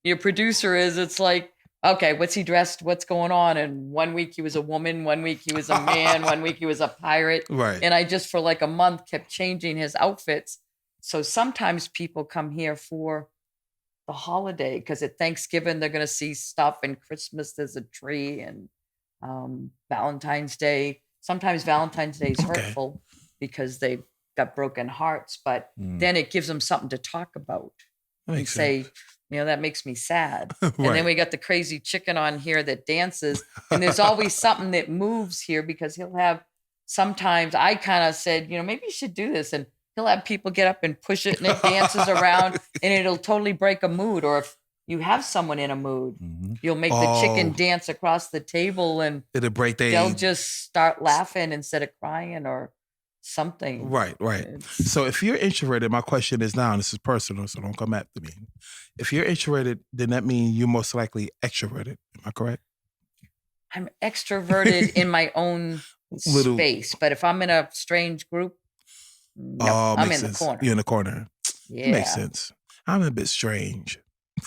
your producer is. It's like, okay, what's he dressed? What's going on? And 1 week he was a woman, 1 week he was a man, 1 week he was a pirate. Right. And I just for like a month kept changing his outfits. So sometimes people come here for the holiday because at Thanksgiving they're going to see stuff, and Christmas there's a tree, and Valentine's Day. Sometimes Valentine's Day is hurtful because they've got broken hearts, but then it gives them something to talk about and say, that makes me sad. And then we got the crazy chicken on here that dances, and there's always something that moves here because he'll have, sometimes I kind of said, maybe you should do this. And he'll have people get up and push it, and it dances around, and it'll totally break a mood. Or if you have someone in a mood, you'll make the chicken dance across the table, and it'll break. They'll just start laughing instead of crying or something. Right. So if you're introverted, my question is now, and this is personal, so don't come after me. If you're introverted, then that means you're most likely extroverted. Am I correct? I'm extroverted in my own space, but if I'm in a strange group, no, I'm in the corner. You're in the corner. Yeah. It makes sense. I'm a bit strange.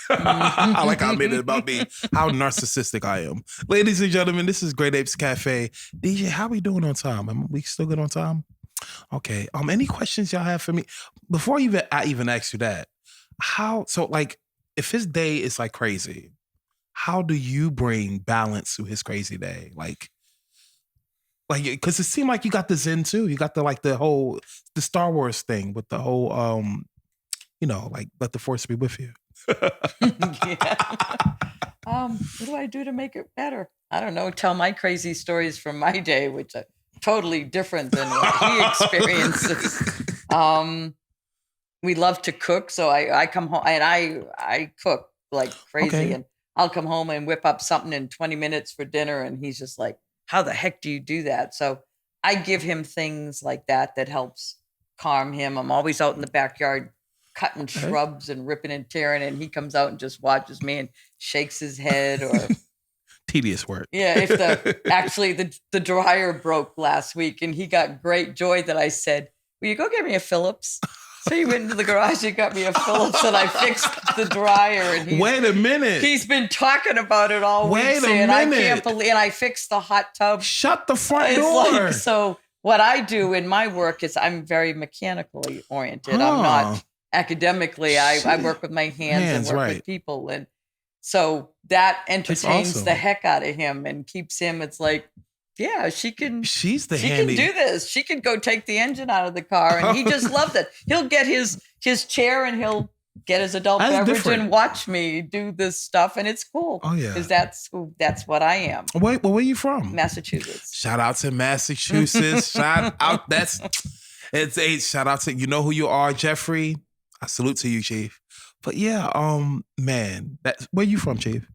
I like how I made it about me, how narcissistic I am. Ladies and gentlemen, this is Great Apes Cafe. DJ, how we doing on time? Are we still good on time? Okay. Any questions y'all have for me? Before I even ask you that, if his day is like crazy, how do you bring balance to his crazy day? Like, because it seemed like you got the Zen too. You got the Star Wars thing with the whole, let the force be with you. What do I do to make it better? I don't know. Tell my crazy stories from my day, which are totally different than what he experiences. We love to cook, so I come home and I cook like crazy, and I'll come home and whip up something in 20 minutes for dinner. And he's just like, how the heck do you do that? So I give him things like that helps calm him. I'm always out in the backyard cutting shrubs and ripping and tearing, and he comes out and just watches me and shakes his head. Or tedious work. Yeah, if the dryer broke last week, and he got great joy that I said, will you go get me a Phillips? So he went into the garage and got me a Phillips, and I fixed the dryer. And wait a minute, he's been talking about it all week, saying, I can't believe. And I fixed the hot tub. Shut the front door. So what I do in my work is I'm very mechanically oriented. I'm not academically. I work with my hands and work with people, and so that entertains the heck out of him and keeps him. It's like, yeah, she can do this. She can go take the engine out of the car, and he just loves it. He'll get his chair and he'll get his adult beverage and watch me do this stuff, and it's cool. Oh yeah, because that's what I am. Wait, well, where are you from? Massachusetts. Shout out to Massachusetts. Shout out. Shout out to, you know who you are, Jeffrey. I salute to you, Chief. But yeah, man, where you from, Chief?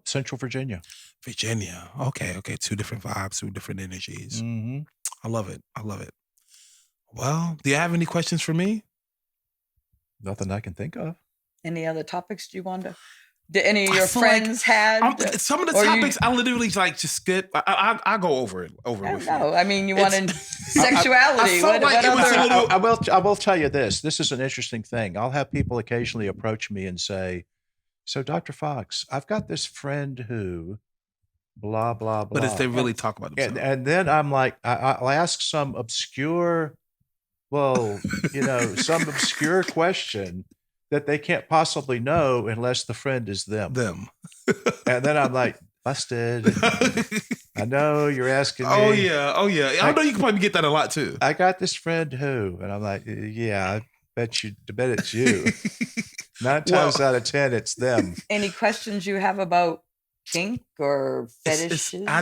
Central Virginia. Virginia. Okay. Two different vibes, two different energies. Mm-hmm. I love it. Well, do you have any questions for me? Nothing I can think of. Any other topics do you want to? Did any of your friends some of the topics I literally like just skip. I go over it. I don't know. I mean, you wanted sexuality. I will tell you this. This is an interesting thing. I'll have people occasionally approach me and say, "So, Dr. Fox, I've got this friend who, blah blah blah." But if they really talk about themselves, and then I'm like, I'll ask some obscure, some obscure question that they can't possibly know unless the friend is them. And then I'm like, busted. I know you're asking me. Oh yeah. I know you can probably get that a lot too. I got this friend who, and I'm like, yeah, I bet it's you. 9 times out of 10, it's them. Any questions you have about kink or fetishes? I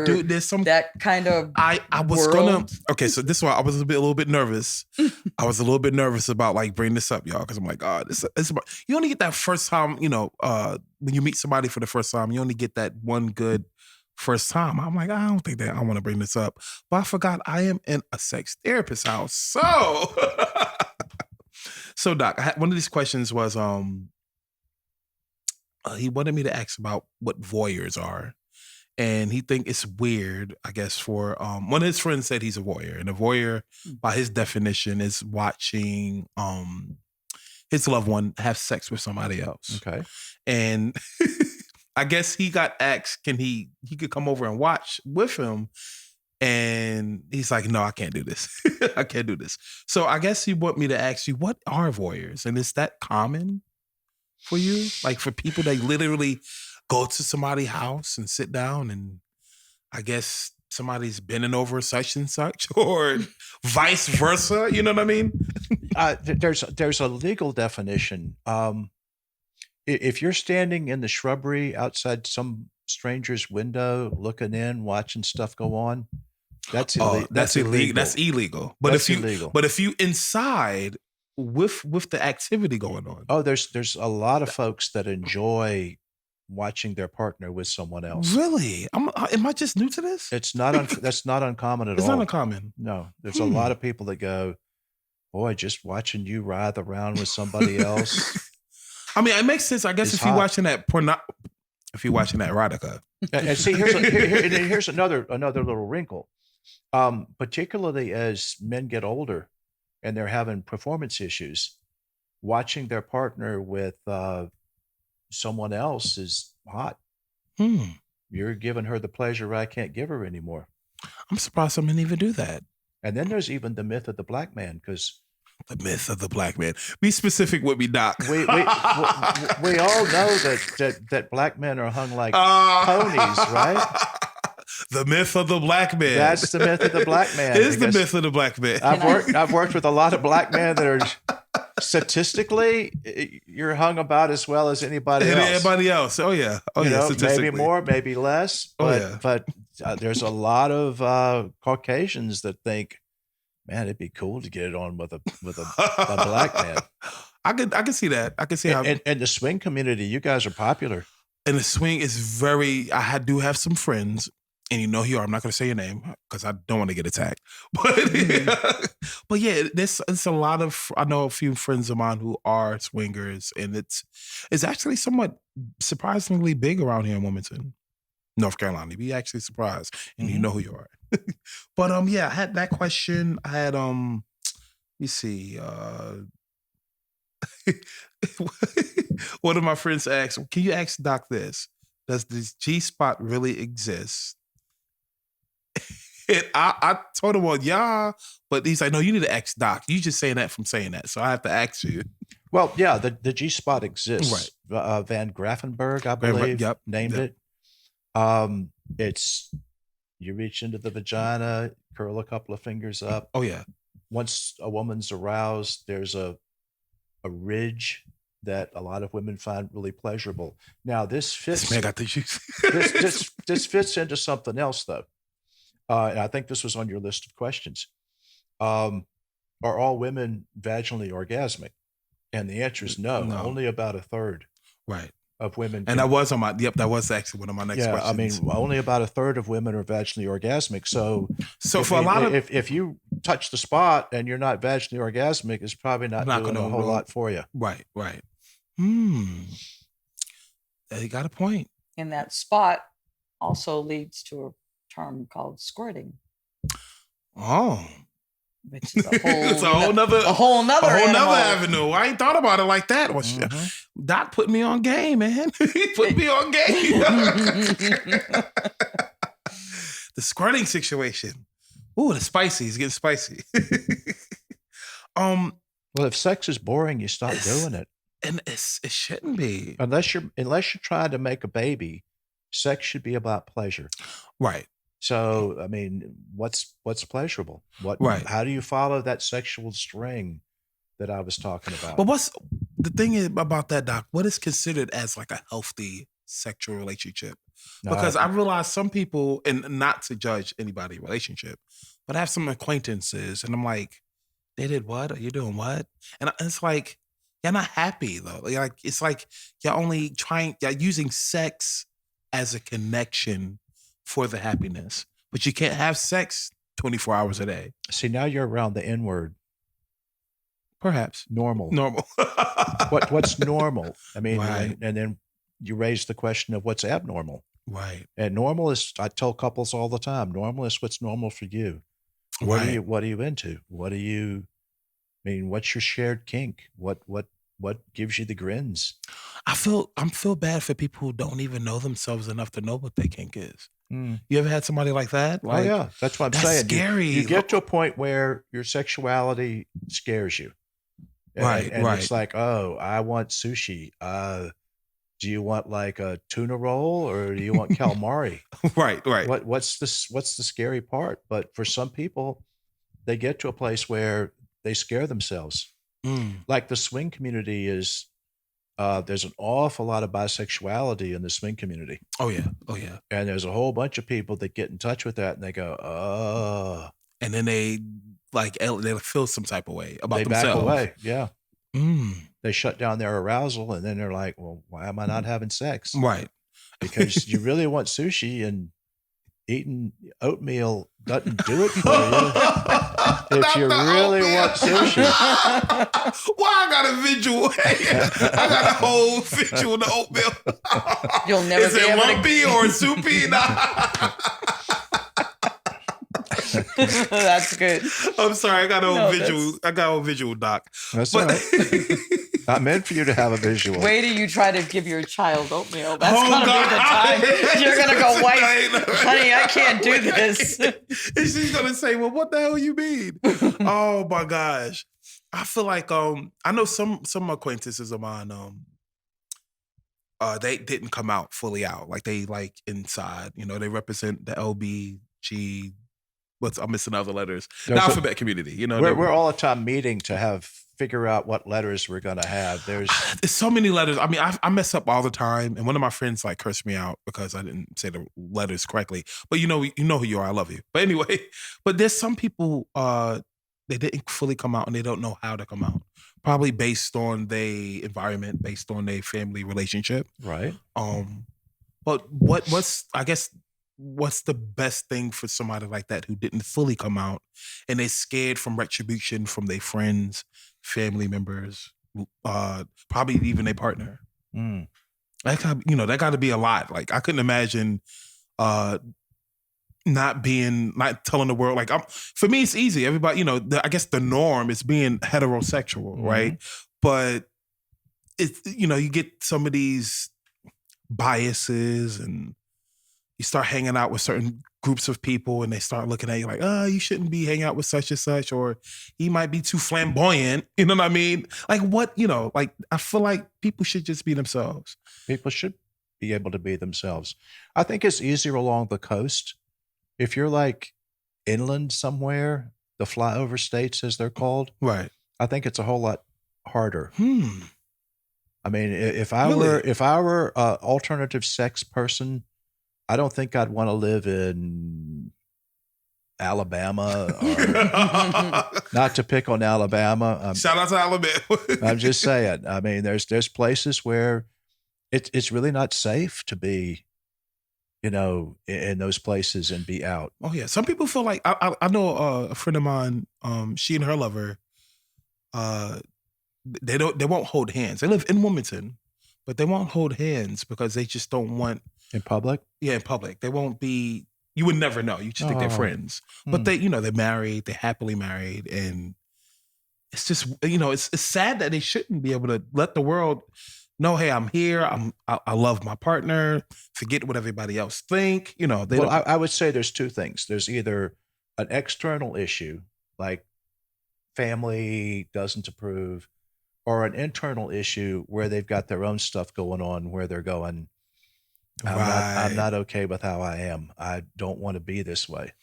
do. There's some that kind of. I was world. Okay, so this is why I was a little bit nervous. I was a little bit nervous about like bringing this up, y'all, because I'm like, this about, you only get that first time, when you meet somebody for the first time, you only get that one good first time. I'm like, I don't think that I want to bring this up, but I forgot I am in a sex therapist house. So Doc, one of these questions was, he wanted me to ask about what voyeurs are. And he think it's weird, I guess, for one of his friends said he's a voyeur. And a voyeur, by his definition, is watching his loved one have sex with somebody else. Okay. And I guess he got asked, he could come over and watch with him. And he's like, no, I can't do this. I can't do this. So I guess he want me to ask you, what are voyeurs? And is that common for you? Like for people that literally go to somebody's house and sit down and I guess somebody's bending over such and such, or vice versa. You know what I mean? There's a legal definition. If you're standing in the shrubbery outside some stranger's window, looking in, watching stuff go on, that's illegal. That's illegal. That's illegal. But that's illegal. But if you inside with the activity going on, there's a lot of folks that enjoy watching their partner with someone else. Really? Am I just new to this? It's not. That's not uncommon at all. It's not uncommon. No, there's a lot of people that go, boy, just watching you writhe around with somebody else. I mean, it makes sense, I guess, if you're watching that if you're watching that erotica. And see, here's another little wrinkle. Particularly as men get older and they're having performance issues, watching their partner with someone else is hot. You're giving her the pleasure I can't give her anymore. I'm surprised some men even do that. And then there's even the myth of the black man, because the myth of the black man. Be specific with me, Doc. We all know that black men are hung like ponies, right? The myth of the black man. That's the myth of the black man. It is the myth of the black man. I've worked with a lot of black men that are statistically, you're hung about as well as anybody else. Anybody else? Oh yeah. Oh yeah. Maybe more, maybe less. But there's a lot of Caucasians that think, man, it'd be cool to get it on with a black man. I can see that. I can see how. And the swing community, you guys are popular. And the swing is I do have some friends, and you know who you are. I'm not going to say your name because I don't want to get attacked. But yeah, it's a lot of, I know a few friends of mine who are swingers, and it's actually somewhat surprisingly big around here in Wilmington, North Carolina. You'd be actually surprised, and you know who you are. But yeah, I had that question. I had let me see. One of my friends asked, "Can you ask Doc this? Does this G-spot really exist?" And I told him, "Well, yeah," but he's like, "No, you need to ask Doc. You just saying that from saying that, so I have to ask you." Well, yeah, the G-spot exists. Right. Van Grafenberg, I believe, named it. It's you reach into the vagina, curl a couple of fingers up. Oh yeah. Once a woman's aroused, there's a ridge that a lot of women find really pleasurable. Now this fits. This man got the juice. this fits into something else though, and I think this was on your list of questions. Are all women vaginally orgasmic? And the answer is no. Only about a third. Right. Of women. And that was that was actually one of my next questions. I mean, only about a third of women are vaginally orgasmic. So for a lot of, if you touch the spot and you're not vaginally orgasmic, it's probably not doing a whole lot for you. Right. You got a point. And that spot also leads to a term called squirting. Oh. Which is it's a whole nother avenue. I ain't thought about it like that. Well, Doc put me on game, man. He put me on game. The squirting situation. Ooh, it's spicy. It's getting spicy. Well, if sex is boring, you stop doing it. And it shouldn't be. Unless you're trying to make a baby, sex should be about pleasure. Right. So, I mean, what's pleasurable? How do you follow that sexual string that I was talking about? But what's the thing is about that, Doc? What is considered as like a healthy sexual relationship? Because I realize some people, and not to judge anybody's relationship, but I have some acquaintances, and I'm like, they did what? Are you doing what? And it's like, you're not happy though. Like it's like you're only you're using sex as a connection for the happiness, but you can't have sex 24 hours a day. See, now you're around the N word. Perhaps normal. What's normal? I mean, and then you raise the question of what's abnormal. Right. And normal is, I tell couples all the time, normal is what's normal for you. What are you into? What's your shared kink? What gives you the grins? I feel bad for people who don't even know themselves enough to know what their kink is. You ever had somebody like that? Like, oh yeah, that's what I'm saying. Scary. You get to a point where your sexuality scares you, and it's like, oh, I want sushi. Do you want like a tuna roll or do you want calamari? Right. What's the scary part? But for some people, they get to a place where they scare themselves. Like the swing community is. There's an awful lot of bisexuality in the swing community. Oh yeah. And there's a whole bunch of people that get in touch with that and they go, oh. And then they feel some type of way about themselves. They back away, yeah. They shut down their arousal and then they're like, well, why am I not having sex? Right. Because you really want sushi and eating oatmeal doesn't do it for you. If you really want sushi. Why I got a visual? I got a whole visual in the oatmeal. You'll never Is it lumpy or soupy? That's good. I'm sorry. I got a visual. I got a visual, Doc. That's all right. Not meant for you to have a visual. Wait till you try to give your child oatmeal. That's gonna be the time you're gonna go, wife, honey, I can't do this. And she's gonna say, well, what the hell you mean? Oh my gosh. I feel like I know some acquaintances of mine, they didn't come out fully out. Like they inside, they represent the LBG. I'm missing other letters. The alphabet community, We're all the time meeting to figure out what letters we're going to have. There's so many letters. I mean, I mess up all the time. And one of my friends cursed me out because I didn't say the letters correctly. But you know who you are. I love you. But anyway, there's some people, they didn't fully come out and they don't know how to come out. Probably based on their environment, based on their family relationship. Right. But what's the best thing for somebody like that who didn't fully come out and they're scared from retribution from their friends, family members, probably even their partner? That got to be a lot. Like I couldn't imagine not telling the world. Like for me, it's easy. Everybody, I guess the norm is being heterosexual, right? But it's you get some of these biases and you start hanging out with certain groups of people and they start looking at you like, you shouldn't be hanging out with such and such, or he might be too flamboyant. You know what I mean? Like what, like I feel like people should just be themselves. People should be able to be themselves. I think it's easier along the coast. If you're like inland somewhere, the flyover states as they're called, right? I think it's a whole lot harder. I mean, if I Really? were an alternative sex person, I don't think I'd want to live in Alabama. Or, not to pick on Alabama. Shout out to Alabama. I'm just saying. I mean, there's places where it's really not safe to be, in those places and be out. Oh yeah, some people feel like I know a friend of mine. She and her lover, they won't hold hands. They live in Wilmington, but they won't hold hands because they just don't want in public. Yeah, in public, they won't be. You would never know. You just think they're friends, but they're married. They're happily married, and it's just it's sad that they shouldn't be able to let the world know, hey, I'm here. I love my partner. Forget what everybody else think. I would say there's two things. There's either an external issue like family doesn't approve, or an internal issue where they've got their own stuff going on, where they're going, I'm not okay with how I am. I don't want to be this way.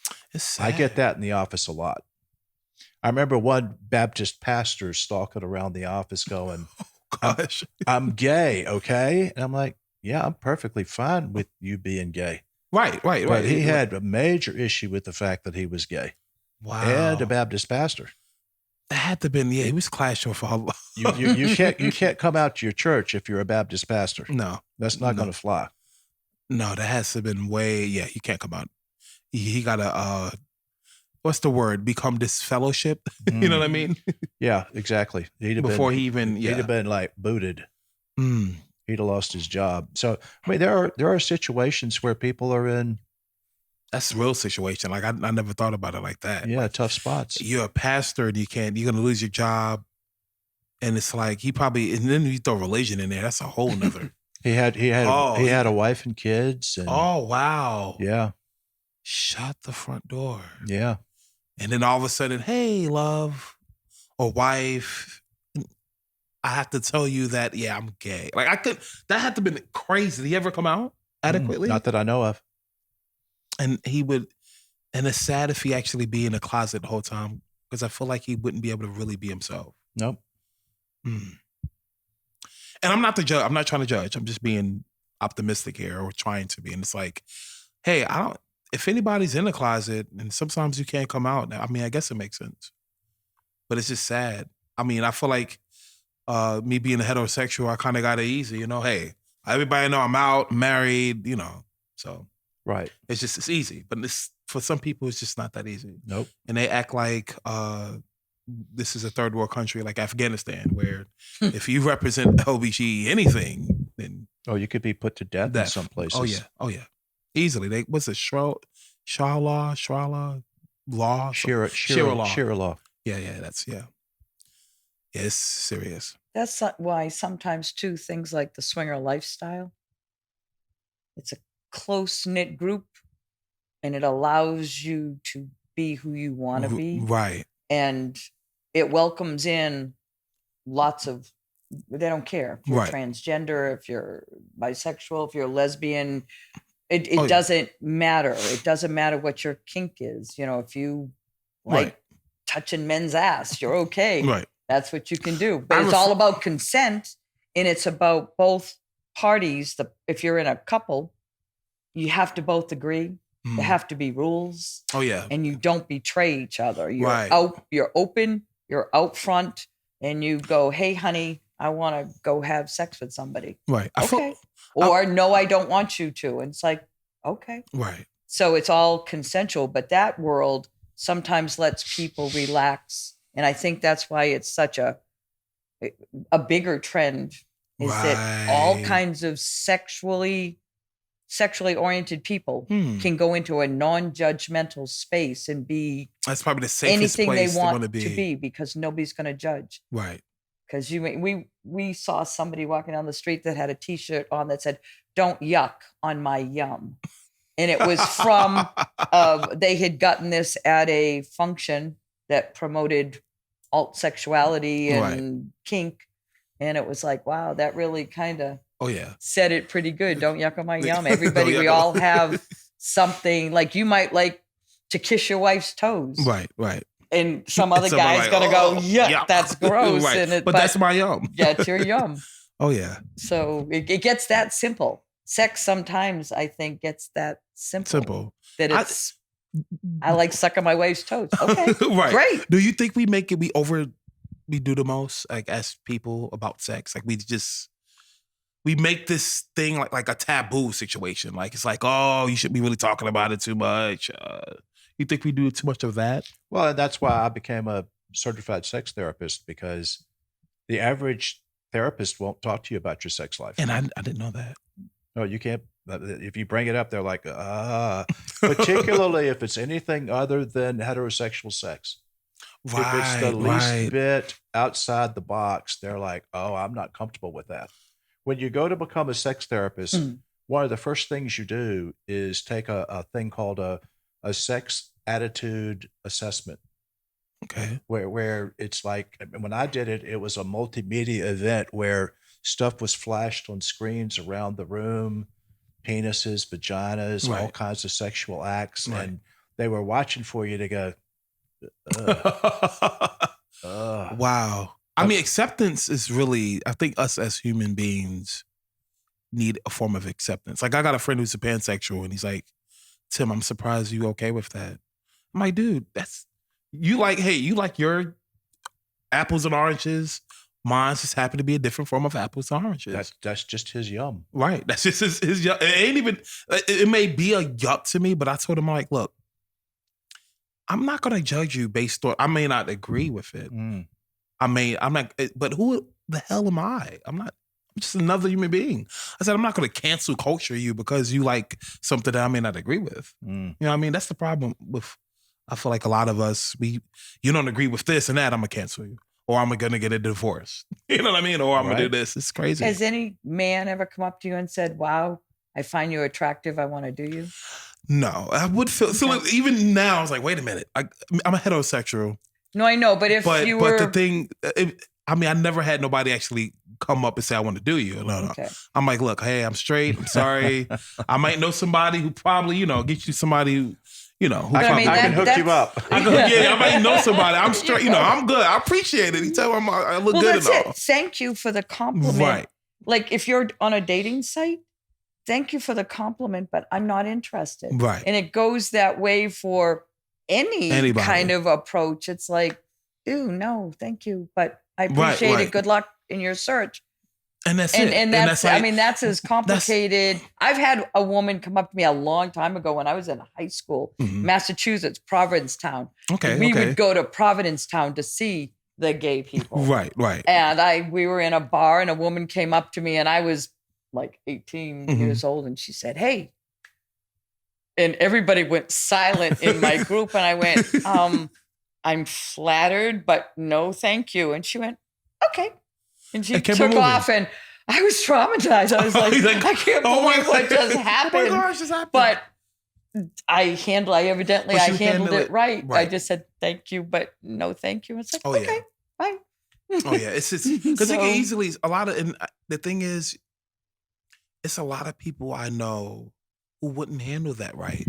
I get that in the office a lot. I remember one Baptist pastor stalking around the office going, gosh, I'm gay, okay? And I'm like, yeah, I'm perfectly fine with you being gay. Right. But he had a major issue with the fact that he was gay. Wow. And a Baptist pastor. That had to been, he was clashing for a lot. You can't come out to your church if you're a Baptist pastor. No. That's not going to fly. No, that has to have been he can't come out. He got to, what's the word? Become disfellowship. You know what I mean? Yeah, exactly. He'd have been like booted. He'd have lost his job. So, I mean, there are situations where people are in. That's a real situation. Like I never thought about it like that. Yeah, like, tough spots. You're a pastor and you're going to lose your job. And it's like, and then you throw religion in there. That's a whole nother. He had a wife and kids. And, oh, wow. Yeah. Shut the front door. Yeah. And then all of a sudden, hey, love or wife, I have to tell you that, I'm gay. Like that had to have been crazy. Did he ever come out adequately? Not that I know of. And it's sad if he actually be in a closet the whole time, because I feel like he wouldn't be able to really be himself. Nope. And I'm not the judge. I'm not trying to judge. I'm just being optimistic here, or trying to be. And it's like, hey, if anybody's in a closet and sometimes you can't come out, I mean, I guess it makes sense. But it's just sad. I mean, I feel like me being a heterosexual, I kind of got it easy. Hey, everybody know I'm out, married, so. Right. It's easy. But for some people, it's just not that easy. Nope. And they act like this is a third world country like Afghanistan, where if you represent LBG anything, then you could be put to death in some places. Oh yeah, easily. What's it? Shrala law, Shira law. Yeah. That's yeah. It's serious. That's why sometimes too things like the swinger lifestyle. It's a close-knit group, and it allows you to be who you want to be. Right. And it welcomes in lots of, they don't care if you're transgender, if you're bisexual, if you're lesbian, it doesn't matter. It doesn't matter what your kink is. If you like touching men's ass, you're okay. Right. That's what you can do. But it's all about consent, and it's about both parties. If you're in a couple, you have to both agree. There have to be rules. Oh yeah. And you don't betray each other. You're out. You're open. You're out front, and you go, "Hey, honey, I want to go have sex with somebody. Right. Or no, I don't want you to. And it's like, okay. Right. So it's all consensual, but that world sometimes lets people relax. And I think that's why it's such a bigger trend is that all kinds of sexually oriented people can go into a non-judgmental space and be that's probably the safest anything place they want to be because nobody's going to judge. Right. Because we saw somebody walking down the street that had a T-shirt on that said, "Don't yuck on my yum," and it was from they had gotten this at a function that promoted alt sexuality and kink, and it was like, wow, that really kind of said it pretty good. Don't yuck on my yum. Everybody, we all have something. Like you might like to kiss your wife's toes, right. And some other guy's gonna go, yuck, that's gross. Right. But that's my yum. Yeah, it's your yum. Oh, yeah. So it gets that simple. Sex sometimes, I think, gets that simple. That it's, I like sucking my wife's toes. Okay, right. Great. Do you think we make it, we do the most, like, as people about sex? Like, we make this thing like a taboo situation. Like, it's like, oh, you shouldn't be really talking about it too much. You think we do too much of that? Well, that's why I became a certified sex therapist, because the average therapist won't talk to you about your sex life. And I didn't know that. No, you can't. If you bring it up, they're like, particularly if it's anything other than heterosexual sex. If it's the least bit outside the box, they're like, oh, I'm not comfortable with that. When you go to become a sex therapist, one of the first things you do is take a thing called a sex attitude assessment. Okay. Where it's like, when I did it, it was a multimedia event where stuff was flashed on screens around the room, penises, vaginas, all kinds of sexual acts. Right. And they were watching for you to go, wow. I mean, acceptance is really, I think us as human beings need a form of acceptance. Like, I got a friend who's a pansexual, and he's like, Tim, I'm surprised you okay with that. I'm like, dude, you like your apples and oranges. Mine's just happen to be a different form of apples and oranges. That's just his yum. Right. That's just his yum. It ain't even, it may be a yuck to me, but I told him, like, look, I'm not going to judge you based on, I may not agree with it. I'm not, but who the hell am I? I'm just another human being. I said, I'm not going to cancel culture you because you like something that I may not agree with. You know what I mean? That's the problem with, I feel like a lot of us, you don't agree with this and that, I'm going to cancel you. Or I'm going to get a divorce. You know what I mean? Or I'm going to do this. It's crazy. Has any man ever come up to you and said, wow, I find you attractive, I want to do you? No, I would feel, so even now, I was like, wait a minute. I'm a heterosexual. No, I know, but if you were... But the thing, I never had nobody actually come up and say, I want to do you. No. Okay. I'm like, look, hey, I'm straight. I'm sorry. I might know somebody who probably, get you somebody who, who I can hook you up. I might know somebody. I'm straight. I'm good. I appreciate it. You tell them I look good and all. Thank you for the compliment. Right. Like if you're on a dating site, thank you for the compliment, but I'm not interested. Right. And it goes that way for anybody. Kind of approach. It's like, ooh, no, thank you, but I appreciate it. Good luck in your search. And that's it. And that's like, that's as complicated. I've had a woman come up to me a long time ago when I was in high school, Massachusetts, Provincetown. Okay. We would go to Provincetown to see the gay people. Right. And we were in a bar and a woman came up to me and I was like 18 years old and she said, hey. And everybody went silent in my group and I went, I'm flattered, but no, thank you. And she went, okay. And she took off and I was traumatized. I was like, I can't believe what just happened. Oh my gosh, just happened. But I handled it right. I just said, thank you, but no, thank you. It's like, okay, bye. Oh yeah. It's just, because it can easily, and the thing is, it's a lot of people I know who wouldn't handle that right.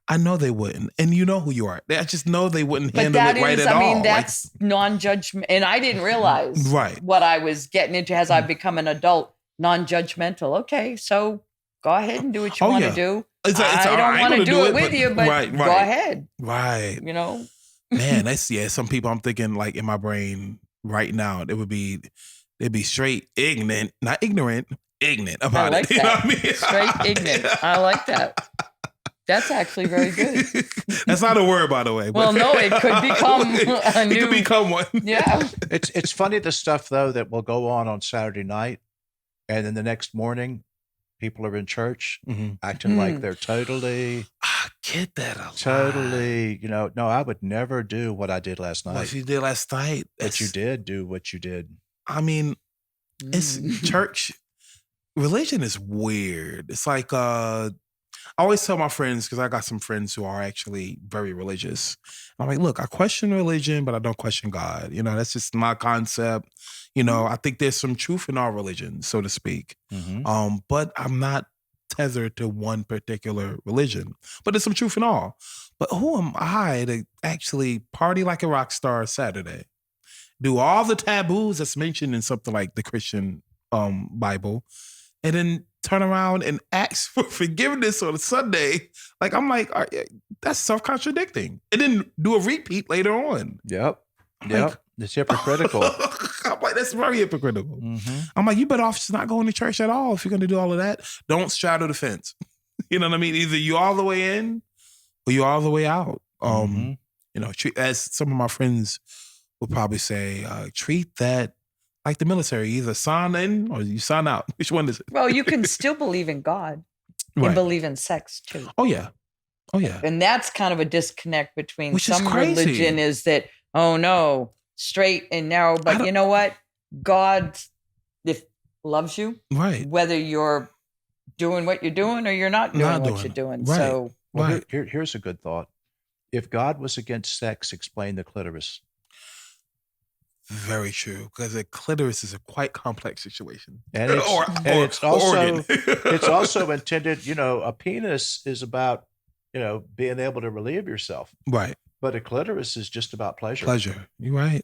I know they wouldn't. And you know who you are. I just know they wouldn't handle it right at all. I mean, that's non-judgment. And I didn't realize what I was getting into as I become an adult. Non-judgmental. Okay, so go ahead and do what you want to do. I don't want to do it with you, but go ahead. Right. Man, that's, some people I'm thinking like in my brain right now, it would be they'd be straight ignorant, not ignorant, ignorant about I like it. You know what I mean? Straight ignorant. I like that. That's actually very good. That's not a word, by the way. Well, no, it could become a new. It could become one. Yeah. It's funny the stuff though that will go on Saturday night, and then the next morning, people are in church acting like they're totally. I get that a lot. Totally, no, I would never do what I did last night. What you did last night? But you did do what you did. I mean, it's church. Religion is weird. It's like I always tell my friends, because I got some friends who are actually very religious. I'm like, look, I question religion, but I don't question God. That's just my concept. I think there's some truth in our religion, so to speak. But I'm not tethered to one particular religion. But there's some truth in all. But who am I to actually party like a rock star Saturday? Do all the taboos that's mentioned in something like the Christian Bible, and then turn around and ask for forgiveness on a Sunday. I'm like, that's self-contradicting. And then do a repeat later on. Yep. It's hypocritical. I'm like, that's very hypocritical. I'm like, you better off just not going to church at all if you're going to do all of that. Don't straddle the fence. You know what I mean? Either you're all the way in or you're all the way out. As some of my friends would probably say, treat that like the military, either sign in or you sign out. Which one is it? Well, you can still believe in God and believe in sex too. Oh, yeah. And that's kind of a disconnect between Which some is crazy. religion is that, oh no, straight and narrow. But you know what? God loves you. Right. Whether you're doing what you're doing or you're not doing what you're doing. Right. So here's a good thought. If God was against sex, explain the clitoris. Very true, because the clitoris is a quite complex situation, and it's also intended. A penis is about being able to relieve yourself, right? But a clitoris is just about pleasure. You're right.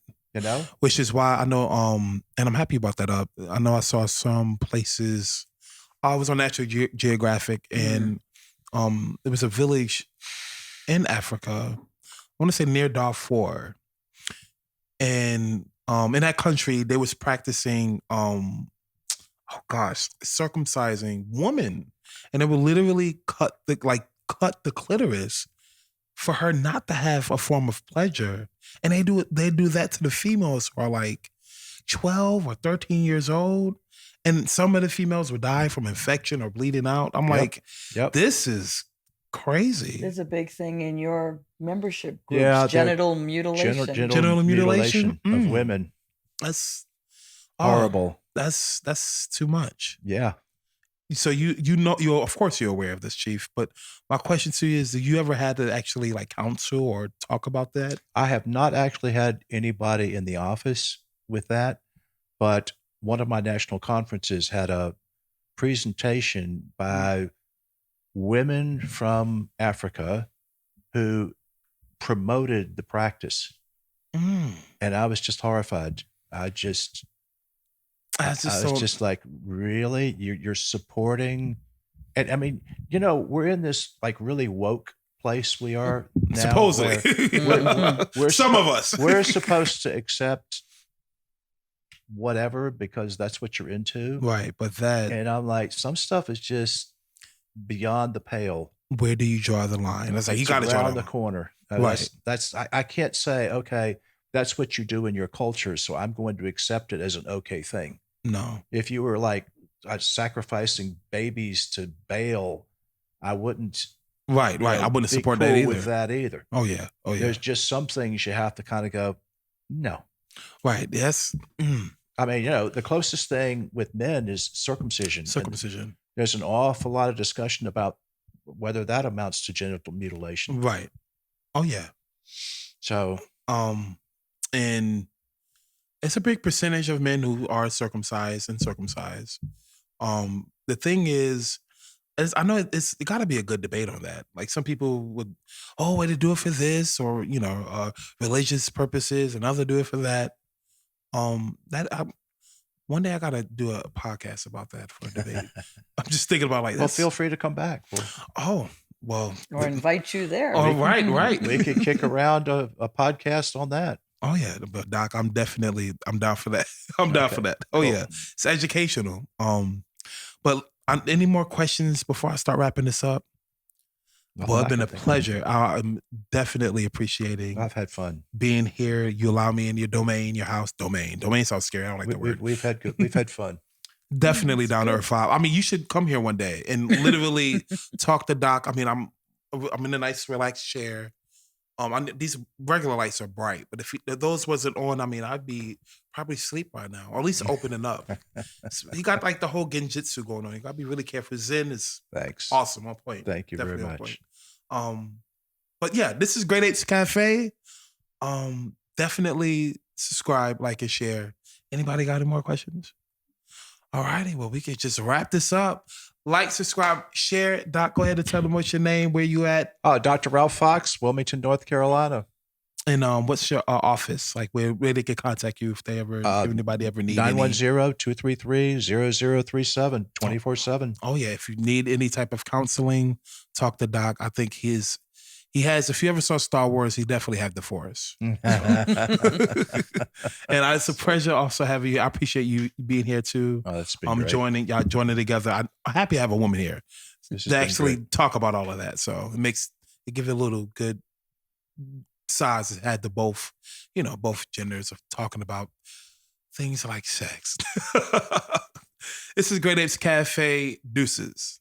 Which is why I know, and I'm happy about that. I know I saw some places. I was on Natural Geographic, and it was a village in Africa. I want to say near Darfur, and in that country, they was practicing, circumcising women, and they would literally cut the clitoris for her not to have a form of pleasure, and they do that to the females who are 12 or 13 years old, and some of the females would die from infection or bleeding out. I'm this is crazy. There's a big thing in your membership groups, genital mutilation. Genital mutilation of women. That's horrible. That's too much. Yeah. So you're of course you're aware of this, Chief. But my question to you is: have you ever had to actually counsel or talk about that? I have not actually had anybody in the office with that, but one of my national conferences had a presentation by women from Africa who promoted the practice. And I was just horrified. I was just like, really? You're supporting? And I mean, we're in this really woke place we are now. Supposedly. We're some of us. We're supposed to accept whatever because that's what you're into. Right. But and I'm like, some stuff is just beyond the pale. Where do you draw the line? It's you got to draw the corner. Right. I can't say, okay, that's what you do in your culture, so I'm going to accept it as an okay thing. No. If you were sacrificing babies to Baal, I wouldn't. Right. I wouldn't support that either. With that either. Oh yeah. There's just some things you have to kind of go, no. Right. Yes. I mean, the closest thing with men is circumcision. Circumcision. There's an awful lot of discussion about whether that amounts to genital mutilation. Right. Oh yeah. So, and it's a big percentage of men who are circumcised. The thing is I know it got to be a good debate on that. Some people would, way to do it for this, or religious purposes, and others do it for that. One day I gotta do a podcast about that for a debate. I'm just thinking about well, feel free to come back. Well, or invite you there. Oh, right. We could kick around a podcast on that. Oh yeah, but Doc, I'm down for that. I'm down for that. Oh yeah, it's educational. But any more questions before I start wrapping this up? Well, it's been a pleasure. I'm definitely appreciating. I've had fun being here. You allow me in your domain, your house. Domain sounds scary. I don't like the word. We've had fun. Definitely down to earth vibe. I mean, you should come here one day and literally talk to Doc. I mean, I'm in a nice, relaxed chair. These regular lights are bright, but if those wasn't on, I mean, I'd be probably asleep by now, or at least opening up. He got like the whole genjutsu going on. You gotta be really careful. Zen is awesome. On point. Thank you definitely very much. But yeah, this is Great Apes Cafe. Definitely subscribe, like, and share. Anybody got any more questions? All righty, well, we can just wrap this up. Like, subscribe, share it. Doc, go ahead and tell them what's your name, where you at. Dr. Ralph Fox, Wilmington, North Carolina. And what's your office? Like, where they can contact you if anybody ever need 910-233-0037, 24/7. Oh yeah, if you need any type of counseling, talk to Doc. I think he has, if you ever saw Star Wars, he definitely had the Force. And it's a pleasure also having you. I appreciate you being here too. Oh, that's been great. Joining together. I'm happy to have a woman here to actually talk about all of that. So it gives it a little good size. It had both genders of talking about things like sex. This is Great Apes Cafe. Deuces.